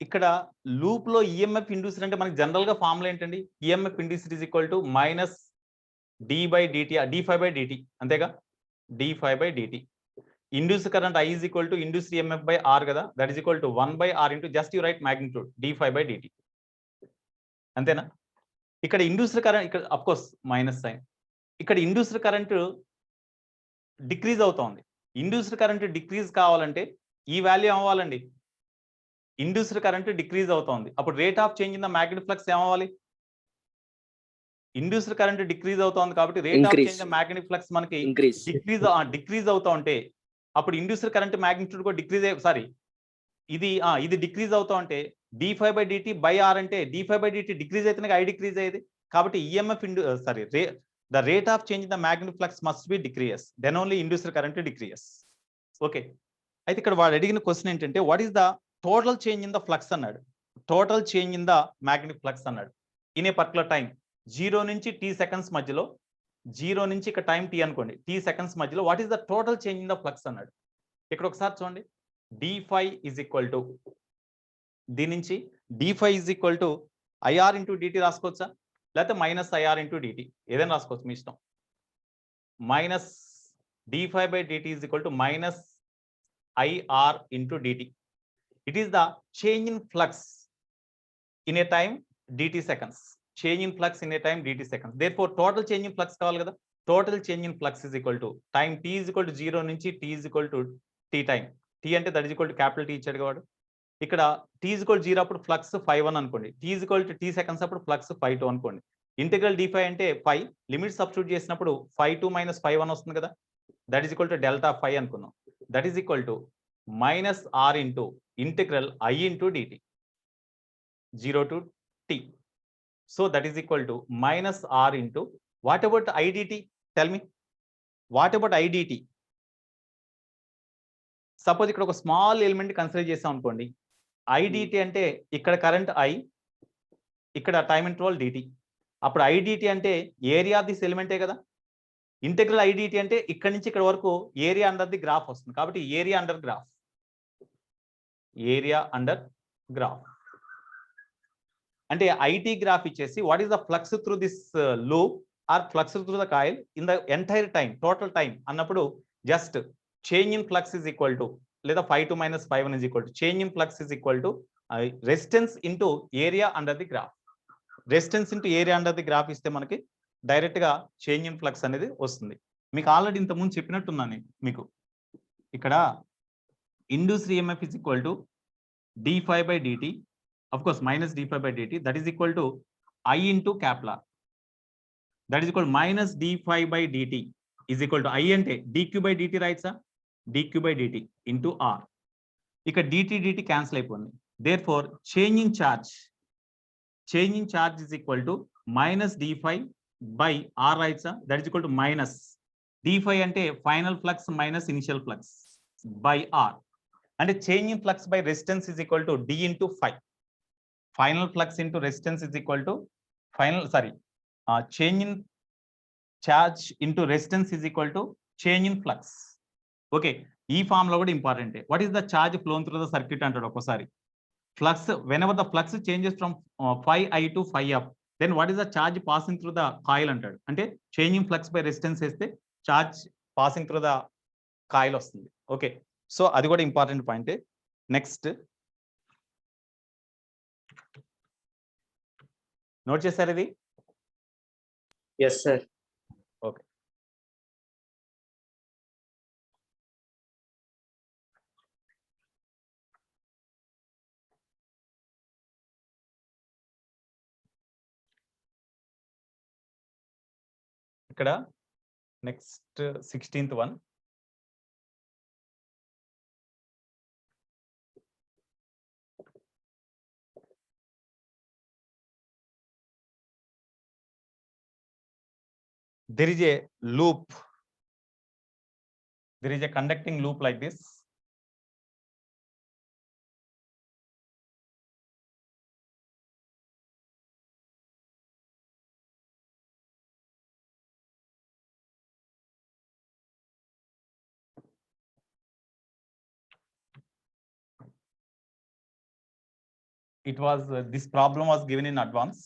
ఇక్కడ loop లో EMF induced అంటే మనకి general గా ఫార్ములా ఏంటండి? EMF induced is equal to minus d by dt, డి5 బై డిటి, అంతేగా, డి5 by dt. Induced current I is equal to induced EMF by R కదా, that is equal to 1 by R into just you write magnitude డి5 by dt, అంతేనా? ఇక్కడ induced current, ఇక్కడ of course minus sign, ఇక్కడ induced current decrease అవుతోంది. Induced current decrease కావాలంటే ఈ value ఏమవ్వాలండి? ఇండ్యూస్డ్ కరెంట్ డిక్రీజ్ అవుతోంది, అప్పుడు rate of change in the magnetic flux ఏమవ్వాలి? ఇండ్యూస్డ్ కరెంట్ డిక్రీజ్ అవుతోంది కాబట్టి rate of change the magnetic flux మనకి డిక్రీజ్ అవుతా ఉంటే అప్పుడు ఇండ్యూస్డ్ కరెంట్ మ్యాగ్నిట్యూడ్ కూడా డిక్రీజ్ సారీ ఇది డిక్రీజ్ అవుతా ఉంటే డి5 బై డిటి బై ఆర్ అంటే డి5 బై డిటి డిక్రీజ్ అయితేనే ఐ డిక్రీజ్ అయ్యేది. కాబట్టి EMF the rate of change the magnetic flux must be decreases, then only induced current decreases. Okay, అయితే ఇక్కడ వాడు అడిగిన క్వశ్చన్ ఏంటంటే what is the total change in the flux అన్నాడు, total change in the magnetic flux అన్నాడు in a particular time 0 నుంచి t seconds మధ్యలో, 0 నుంచి ఇక్కడ టైం t అనుకోండి, t సెకండ్స్ మధ్యలో what is the total change in the flux అన్నాడు. ఇక్కడ ఒకసారి చూడండి, d5 ఈజ్ ఈక్వల్ టు, దీని నుంచి d5 is equal to IR into dt రాసుకోవచ్చా, లేకపోతే మైనస్ ఐఆర్ ఇంటూ డిటి, ఏదైనా రాసుకోవచ్చు మీ ఇష్టం. Minus d5 by dt is equal to minus IR into dt. It is the change in flux in a time dt seconds, change in flux in a time dt seconds. Therefore total change in flux కావాలి కదా, total change in flux is equal to time t is equal to 0 నుంచి t is equal to t time, t అంటే that is equal to capital T ఇచ్చాడు కాబట్టి ఇక్కడ t is equal to 0 అప్పుడు flux 5 అనుకోండి, t is equal to t seconds అప్పుడు flux 5 అనుకోండి. Integral d5 అంటే 5, లిమిట్ సబ్స్టిట్యూట్ చేసినప్పుడు 5 మైనస్ 5 వస్తుంది కదా, that is equal to delta 5 అనుకున్నాం, that is equal to minus R into integral i into dt 0 to t. So that is equal to minus r into, what about idt? Tell me, what about idt? Suppose ఇక్కడ ఒక small element consider చేసాం అనుకోండి, idt అంటే ఇక్కడ current i, ఇక్కడ time interval dt, అప్పుడు idt అంటే area of this ఎలిమెంటే కదా. ఇంటెగ్రల్ idt అంటే ఇక్కడ నుంచి ఇక్కడ వరకు ఏరియా అండర్ ది గ్రాఫ్ వస్తుంది, కాబట్టి area under graph, area under graph అంటే ఐటీ గ్రాఫ్ ఇచ్చేసి what is the flux through this loop or flux through the coil in the entire time, total time అన్నప్పుడు just change in flux is equal to, లేదా 5 to minus 5 is equal to change in flux is equal to resistance into area under the graph. Resistance into area under the graph ఇస్తే మనకి direct గా change in flux అనేది వస్తుంది. మీకు already ఇంతకుముందు చెప్పినట్టున్నాను మీకు, ఇక్కడ induced EMF is equal to d5 by dt, of course minus d5 by dt, that is equal to I into capital R, that is equal to minus d5 by dt is equal to I అంటే dq by dt రైట్సా, dq by dt into R, ఇక dt cancel అయిపోయింది. therefore change in charge is equal to minus d5 by R రైట్సా, that is equal to minus d5 అంటే final flux minus initial flux by R, అంటే change in flux by resistance is equal to d into 5, final flux into resistance is equal to change in charge into resistance is equal to change in flux. Okay, ఈ form లో కూడా important, what is the charge flown through the circuit అంటాడు ఒకసారి. Flux whenever the flux changes from 5i to 5f, then what is the charge passing through the coil అంటాడు, అంటే change in flux by resistance వేస్తే charge passing through the coil వస్తుంది. Okay, so అది కూడా important point. Next note చేశారు ఇది? yes sir. Okay, ఇక్కడ next 16th one. There is a loop. There is a conducting loop like this. It was this problem was given in advance.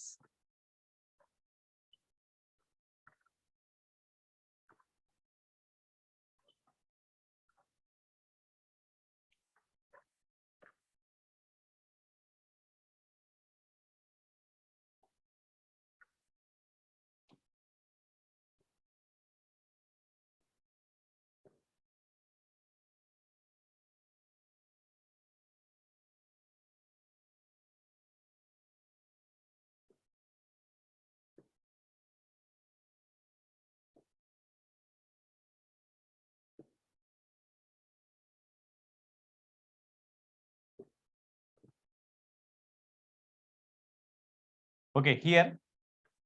Okay, here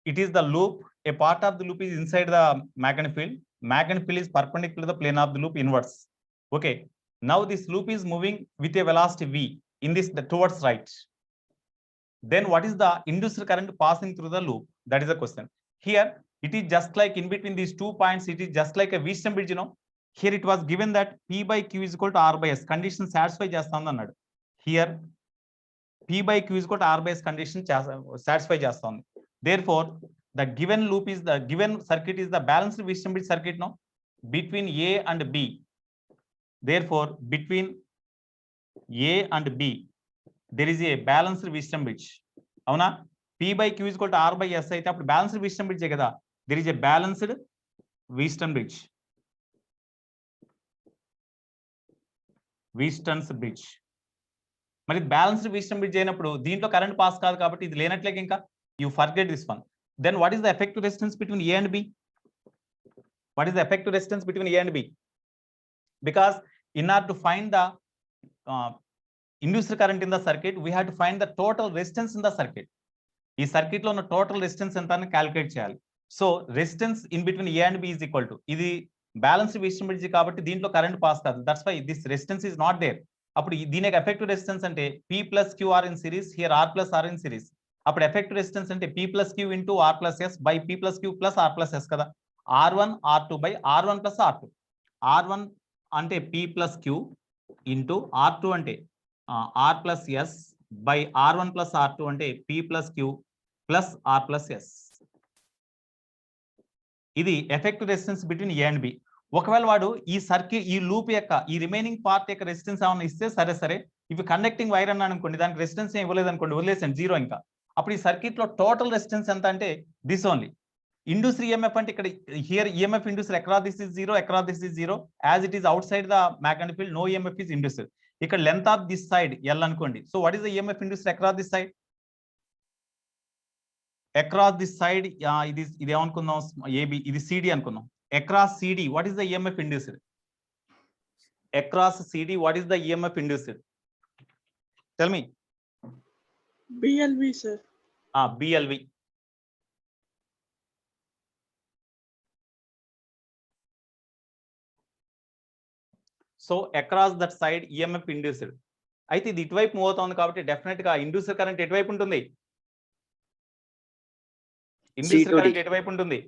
it is the loop. A part of the loop is inside the magnetic field. Magnetic field is perpendicular to the plane of the loop inwards. Okay, now this loop is moving with a velocity v in this towards right. Then what is the induced current passing through the loop? That is the question. Here it is just like in between these 2 points, it is just like a Wheatstone bridge, you know. Here it was given that P by Q is equal to R by S. Condition satisfy chestund annadu. Here P by Q is equal to R by S condition satisfy chestund. Therefore, the given loop is the given circuit is the balanced Wheatstone bridge circuit, no, between A and B. Therefore, between A and B, there is a balanced Wheatstone bridge. Avuna? P by Q is equal to R by S aithe appudu balanced Wheatstone bridge kada. There is a balanced Wheatstone bridge. Wheatstone's bridge. మరి balanced Wheatstone bridge అయినప్పుడు దీంట్లో current pass కాదు కాబట్టి ఇది లేనట్లే ఇంకా. You forget this one. Then what is the effective resistance between A and B? What is the effective resistance between A and B? Because in order to find the induced current in the circuit, we have to find the total resistance in the circuit. ఈ circuit లో ఉన్న total resistance ఎంత అని calculate చేయాలి. So resistance in between A and B is equal to, ఇది balanced Wheatstone bridge కాబట్టి దీంట్లో current pass కాదు. That's why this resistance is not there. అప్పుడు దీని యొక్క ఎఫెక్టివ్ రెసిస్టెన్స్ అంటే P plus Q are in series, here R plus are in series. అప్పుడు effective resistance అంటే P plus Q into R plus S by P plus Q plus R plus S కదా. R1 R2 by R1 plus R2. R1 అంటే P plus Q into R2 అంటే R plus S by R1 plus R2 అంటే P plus Q plus R plus S. ఇది effective resistance between A and B. ఒకవేళ వాడు ఈ circuit ఈ loop యొక్క ఈ రిమైనింగ్ పార్ట్ యొక్క రెసిస్టెన్స్ ఏమైనా ఇస్తే సరే, ఇవి కండక్టింగ్ వైర్ అన్నాను అనుకోండి, దానికి రెసిస్టెన్స్ ఏం ఇవ్వలేదు అనుకోండి, వదిలేసండి, జీరో. ఇంకా అప్పుడు ఈ సర్క్యూట్ లో టోటల్ రెసిస్టెన్స్ ఎంత అంటే దిస్ ఓన్లీ. ఇండ్యూస్డ్ ఈఎంఎఫ్ అంటే ఇక్కడ here EMF induced across this is zero, across this is zero, as it is outside the magnetic field, no EMF is induced. ఇక్కడ length of this side L అనుకోండి. So what is the EMF induced across this side? Across this side ఇది ఏమనుకుందాం, AB, ఇది CD అనుకుందాం. Across CD, what is the EMF induced? Across CD, what is the EMF induced? Tell me. BLV, sir. BLV. So across that side EMF induced. అయితే ఇది ఇటువైపు move అవుతుంది కాబట్టి definite గా ఇండ్యూసర్ కరెంట్ ఎటువైపు ఉంటుంది? ఇండ్యూసర్ కరెంట్ ఎటువైపు ఉంటుంది?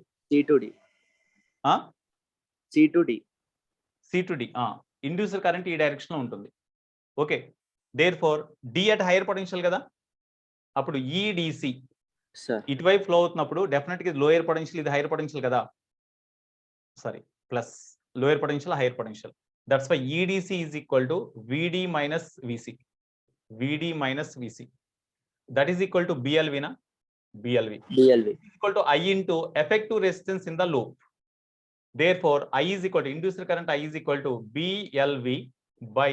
C2D. C2D. ఇండ్యూసర్ కరెంట్ ఈ డైరెక్షన్ లో ఉంటుంది. Okay, therefore D at higher potential కదా, అప్పుడు EDC ఇటువైపు ఫ్లో అవుతున్నప్పుడు డెఫినెట్ గా లోయర్ పొటెన్షియల్, ఇది హైయర్ పొటెన్షియల్ కదా, sorry plus lower potential higher potential. That's why EDC is equal to VD minus VC. VD minus VC that is equal to BLV నా? BLV is equal to I into effective resistance in the loop. Therefore, I is equal to induced current, I is equal to BLV by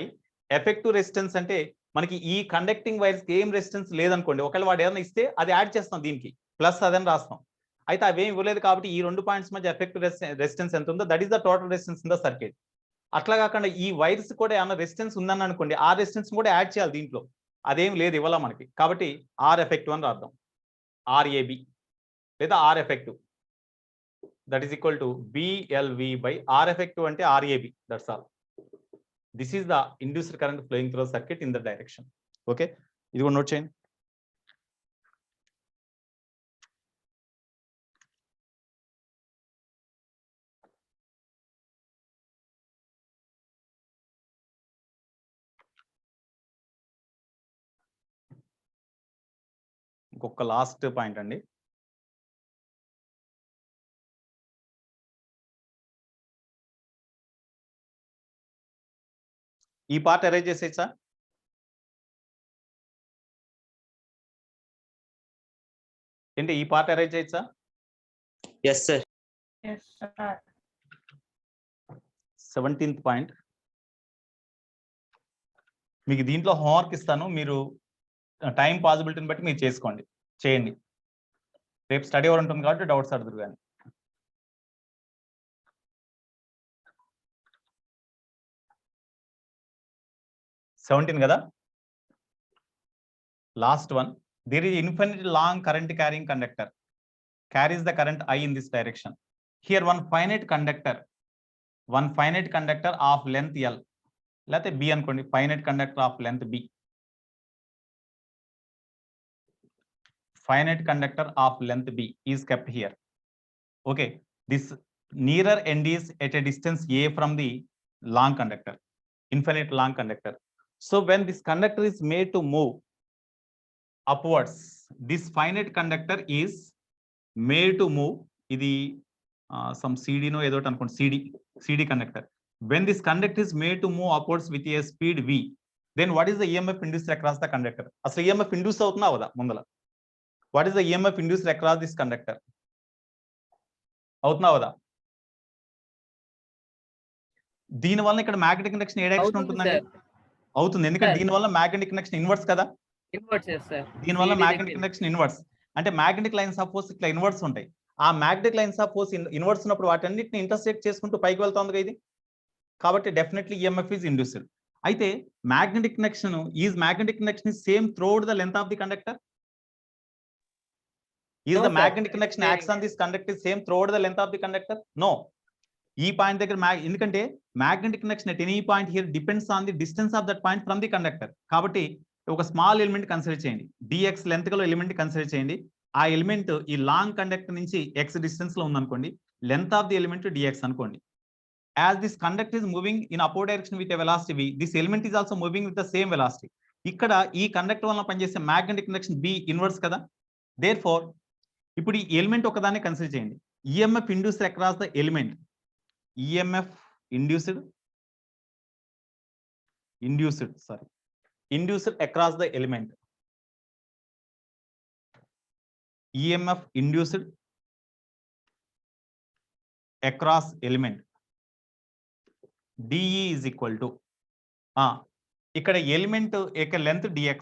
effective resistance. అంటే మనకి ఈ conducting wires ఏం resistance లేదనుకోండి, ఒకవేళ వాడు ఏదైనా ఇస్తే అది యాడ్ చేస్తాం, దీనికి ప్లస్ అదని రాస్తాం. అయితే అవేం ఇవ్వలేదు కాబట్టి ఈ 2 పాయింట్స్ మధ్య ఎఫెక్టివ్ రెసిస్టెన్స్ ఎంత ఉందో that is the total resistance in the circuit. అట్లా కాకుండా ఈ వైర్స్ కూడా ఏమైనా రెసిస్టెన్స్ ఉందని అనుకోండి, ఆ రెసిస్టెన్స్ కూడా యాడ్ చేయాలి దీంట్లో. అదేం లేదు ఇవ్వాల మనకి, కాబట్టి ఆర్ ఎఫెక్టివ్ అని రాద్దాం. ఆర్ఏబి లేదా R effective that is equal to BLV by R effective అంటే R AB. That's all. This is the induced current flowing through circuit in the direction. Okay, ఇది కూడా నోట్ చేయండి. ఇంకొక లాస్ట్ పాయింట్ అండి. ఈ పార్ట్ అరేంజ్ చేసేయచ్చా? ఏంటి ఈ పార్ట్ అరేంజ్ చేయొచ్చా? Yes sir. 17th పాయింట్ మీకు దీంట్లో హోంవర్క్ ఇస్తాను, మీరు టైం పాసిబిలిటీని బట్టి మీరు చేసుకోండి, చేయండి. రేపు స్టడీ అవర్ ఉంటుంది కాబట్టి డౌట్స్ అడుగుతారు. కానీ కదా, last one. There is infinitely long current carrying conductor carries the current I in this direction. Here one finite conductor of length L, లేకపోతే B అనుకోండి, finite conductor of length B. Finite conductor of length B is kept here. Okay, this nearer end is at a distance A from the long conductor, infinite long conductor. So when this conductor is made to move upwards, this finite conductor is made to move. Idi some CD no edo anukondi, CD conductor. When this conductor is made to move upwards with a speed V, then what is the EMF induced across the conductor? Asalu EMF induced avutunda avada mundala? What is the EMF induced across this conductor? avutunda avada? దీని వల్ల ఇక్కడ magnetic conduction ఏ direction ఉంటుందండి? అవుతుంది, ఎందుకంటే దీని వల్ల magnetic conduction inverse కదా. దీని వల్ల మ్యాగ్నెటిక్ కండక్షన్ ఇన్వర్స్ అంటే మ్యాగ్నెటిక్ లైన్స్ ఆఫ్ ఫోర్స్ ఇట్లా ఇన్వర్స్ ఉంటాయి. ఆ magnetic lines of force inverse ఉన్నప్పుడు వాటన్నిటిని ఇంటర్సెక్ట్ చేసుకుంటూ పైకి వెళ్తుంది కదా ఇది. కాబట్టి డెఫినెట్లీ ఈఎంఎఫ్ ఈజ్ ఇండ్యూస్డ్. అయితే magnetic conduction is same throughout the length of the conductor. Is the magnetic conduction acts on this conductor same throughout the length of the conductor? No. ఈ point దగ్గర ఎందుకంటే magnetic conduction at any point here depends on the distance of that point from the conductor. కాబట్టి ఒక small element consider చేయండి, dx length గల element consider చేయండి. ఆ element ఈ లాంగ్ కండక్టర్ నుంచి x డిస్టెన్స్ లో ఉందనుకోండి, length of the element dx అనుకోండి. As this conductor is moving in upward direction with a velocity v, this element is also moving with the same velocity. ఇక్కడ ఈ conductor వల్ల పనిచేసే magnetic conduction B inverse కదా. There four ఇప్పుడు ఈ element ఒకదాన్ని consider చేయండి. EMF induced across the element, EMF induced across the element, EMF induced across element, DE is equal to ఇక్కడ ఎలిమెంట్ యొక్క లెంత్ dx.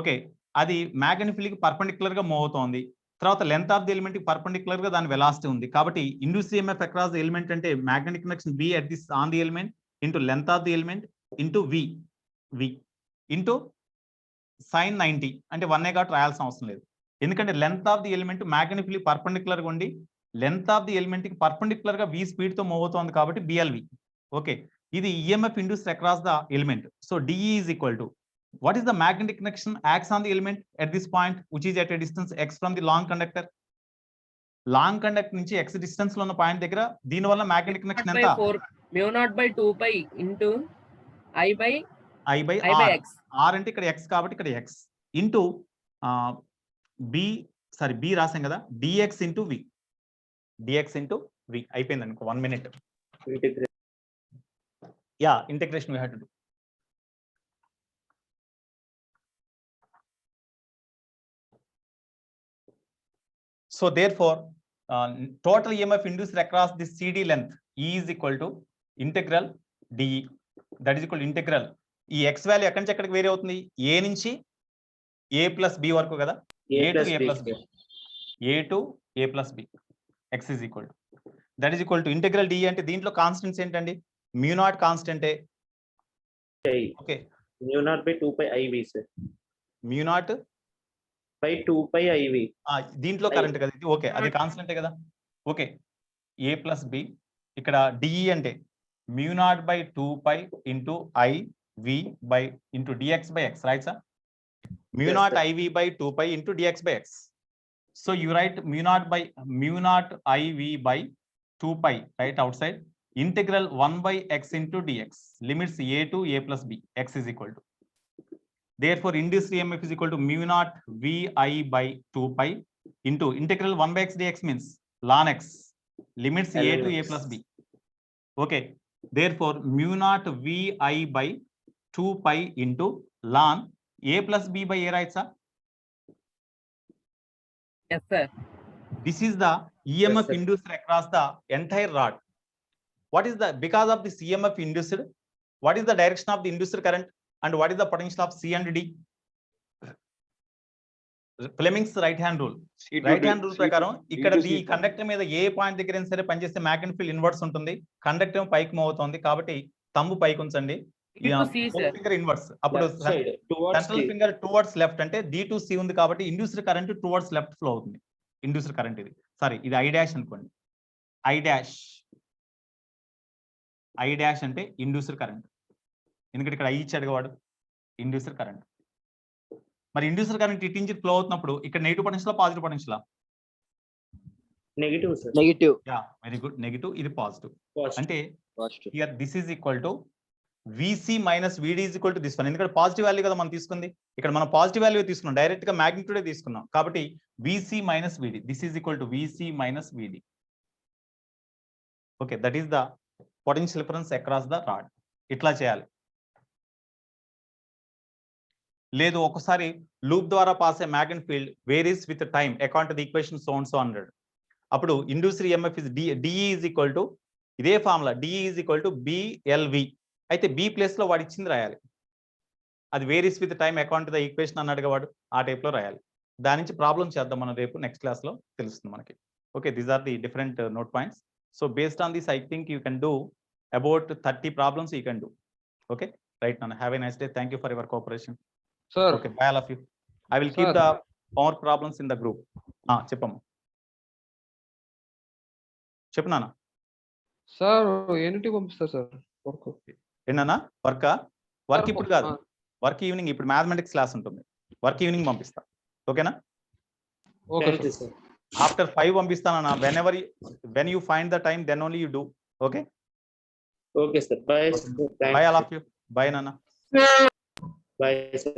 ఓకే, అది మ్యాగ్నెటిక్ పర్పెండిక్యులర్ గా move అవుతోంది. తర్వాత length of the element perpendicular గా దాని velocity ఉంది. కాబట్టి induced EMF across the element అంటే magnetic conduction B at this on the element into length of the element into V into sin 90 అంటే 1a గా రాయాల్సిన అవసరం లేదు, ఎందుకంటే length of the element magnetic perpendicular గా ఉండి లెంత్ ఆఫ్ ది ఎలిమెంట్ కి perpendicular గా V స్పీడ్ తో మూవ్ అవుతోంది కాబట్టి BLV. ఓకే, ఇది EMF induced across the element. So DE is equal to what is the magnetic connection acts on the element at this point which is at a distance x from the long conductor? Long conductor నుంచి x distance లో ఉన్న point దగ్గర దీని వల్ల magnetic connection ఎంత? mu0/2 pi into I by r. r అంటే ఇక్కడ x కాబట్టి ఇక్కడ x into b రాసాం కదా, dx into v. అయిపోయింది అనుకో, 1 minute. Yeah, integration we have to do. So therefore, total EMF induced across this CD length E is equal to integral DE. That is equal to integral. ఈ x value ఎక్కడి నుంచి ఎక్కడికి వేరే అవుతుంది? A నుంచి A plus B వరకు కదా, A to A plus B. a to a plus b x is equal to that is equal to integral d అంటే దీంట్లో కాన్స్టెంట్స్ ఏంటండి mu naught కాన్స్టెంటే okay mu naught by 2 pi iv sir mu naught by 2 pi iv దీంట్లో current కదా ఇది okay అది కాన్స్టెంటే కదా okay a plus b ఇక్కడ de అంటే mu naught by 2 pi into I v by into dx by x, right sir? Mu Yes, naught sir. IV by 2 pi into dx by x. So you write mu naught IV by 2 pi right outside integral 1 by x into dx limits a to a plus b x is equal to. Therefore induced EMF is equal to mu naught VI by 2 pi into integral 1 by x dx means ln x limits a to a plus b. Okay. Therefore, mu naught VI by 2 pi into ln a plus b by a, right, sir? Yes, sir. This is the EMF sir. induced across the entire rod. What is the, because of this EMF induced, what is the direction of the induced current and what is the potential of C and D? Fleming's right hand rule. Right hand rule ప్రకారం ఇక్కడ ఈ conductor మీద ఏ point దగ్గర సరే పనిచేస్తే magnetic field inverse ఉంటుంది conductor పైకి move అవుతుంది కాబట్టి తంబు పైకి ఉంచండి D to C, sir. Finger inverse అప్పుడు left side towards central finger towards left అంటే D to C ఉంది కాబట్టి induced current towards left flow అవుతుంది ఇండ్యూస్డ్ కరెంట్ ఇది సారీ ఇది I డాష్ అనుకోండి I డాష్ అంటే ఇండ్యూస్డ్ కరెంట్ ఎందుకంటే ఇక్కడ I ఇచ్చాడు వాడు ఇండ్యూస్డ్ కరెంట్ మరి ఇండ్యూస్డ్ కరెంట్ ఇటు నుంచి ఫ్లో అవుతున్నప్పుడు ఇక్కడ negative potential positive potential negative sir Negative. Yeah very good negative ఇది పాజిటివ్ positive అంటే Positive. Here this is equal to VC minus VD is equal to this one ఎందుకంటే positive value కదా మనం తీసుకుంది ఇక్కడ మనం పాజిటివ్ వాల్యూ తీసుకున్నాం direct గా మాగ్నిట్యూడే తీసుకున్నాం కాబట్టి VC minus VD this is equal to VC minus VD okay that is the potential difference across the rod ఇట్లా చేయాలి లేదు ఒకసారి లూప్ ద్వారా పాస్ అయ్యే magnetic field varies with time according to the equation so and so 100 అప్పుడు induced EMF is DE is equal to ఇదే formula DE is equal to BLV అయితే B place లో వాడు ఇచ్చింది రాయాలి అది varies with time according to the equation అన్నాడుగా వాడు ఆ టైప్ లో రాయాలి దాని నుంచి ప్రాబ్లం చేద్దాం మనం రేపు నెక్స్ట్ క్లాస్ లో తెలుస్తుంది మనకి okay these are the different note points so based on this I think you can do about 30 problems you can do okay right నాన్న have a nice day thank you for your cooperation sir. Okay, bye all of you. I will keep Sir. the more problems in the group. చెప్పమ్మా చెప్పు నాన్న sir ఏంటి పంపిస్తారు sir work ఏంటన్నా work ఇప్పుడు కాదు work evening ఇప్పుడు mathematics class ఉంటుంది వర్క్ ఈవినింగ్ పంపిస్తా ఓకేనా okay thank you sir after 5 పంపిస్తానన్నా when you find the time then only you do okay okay sir bye sir. Thank bye you. All of you bye నాన్న Bye sir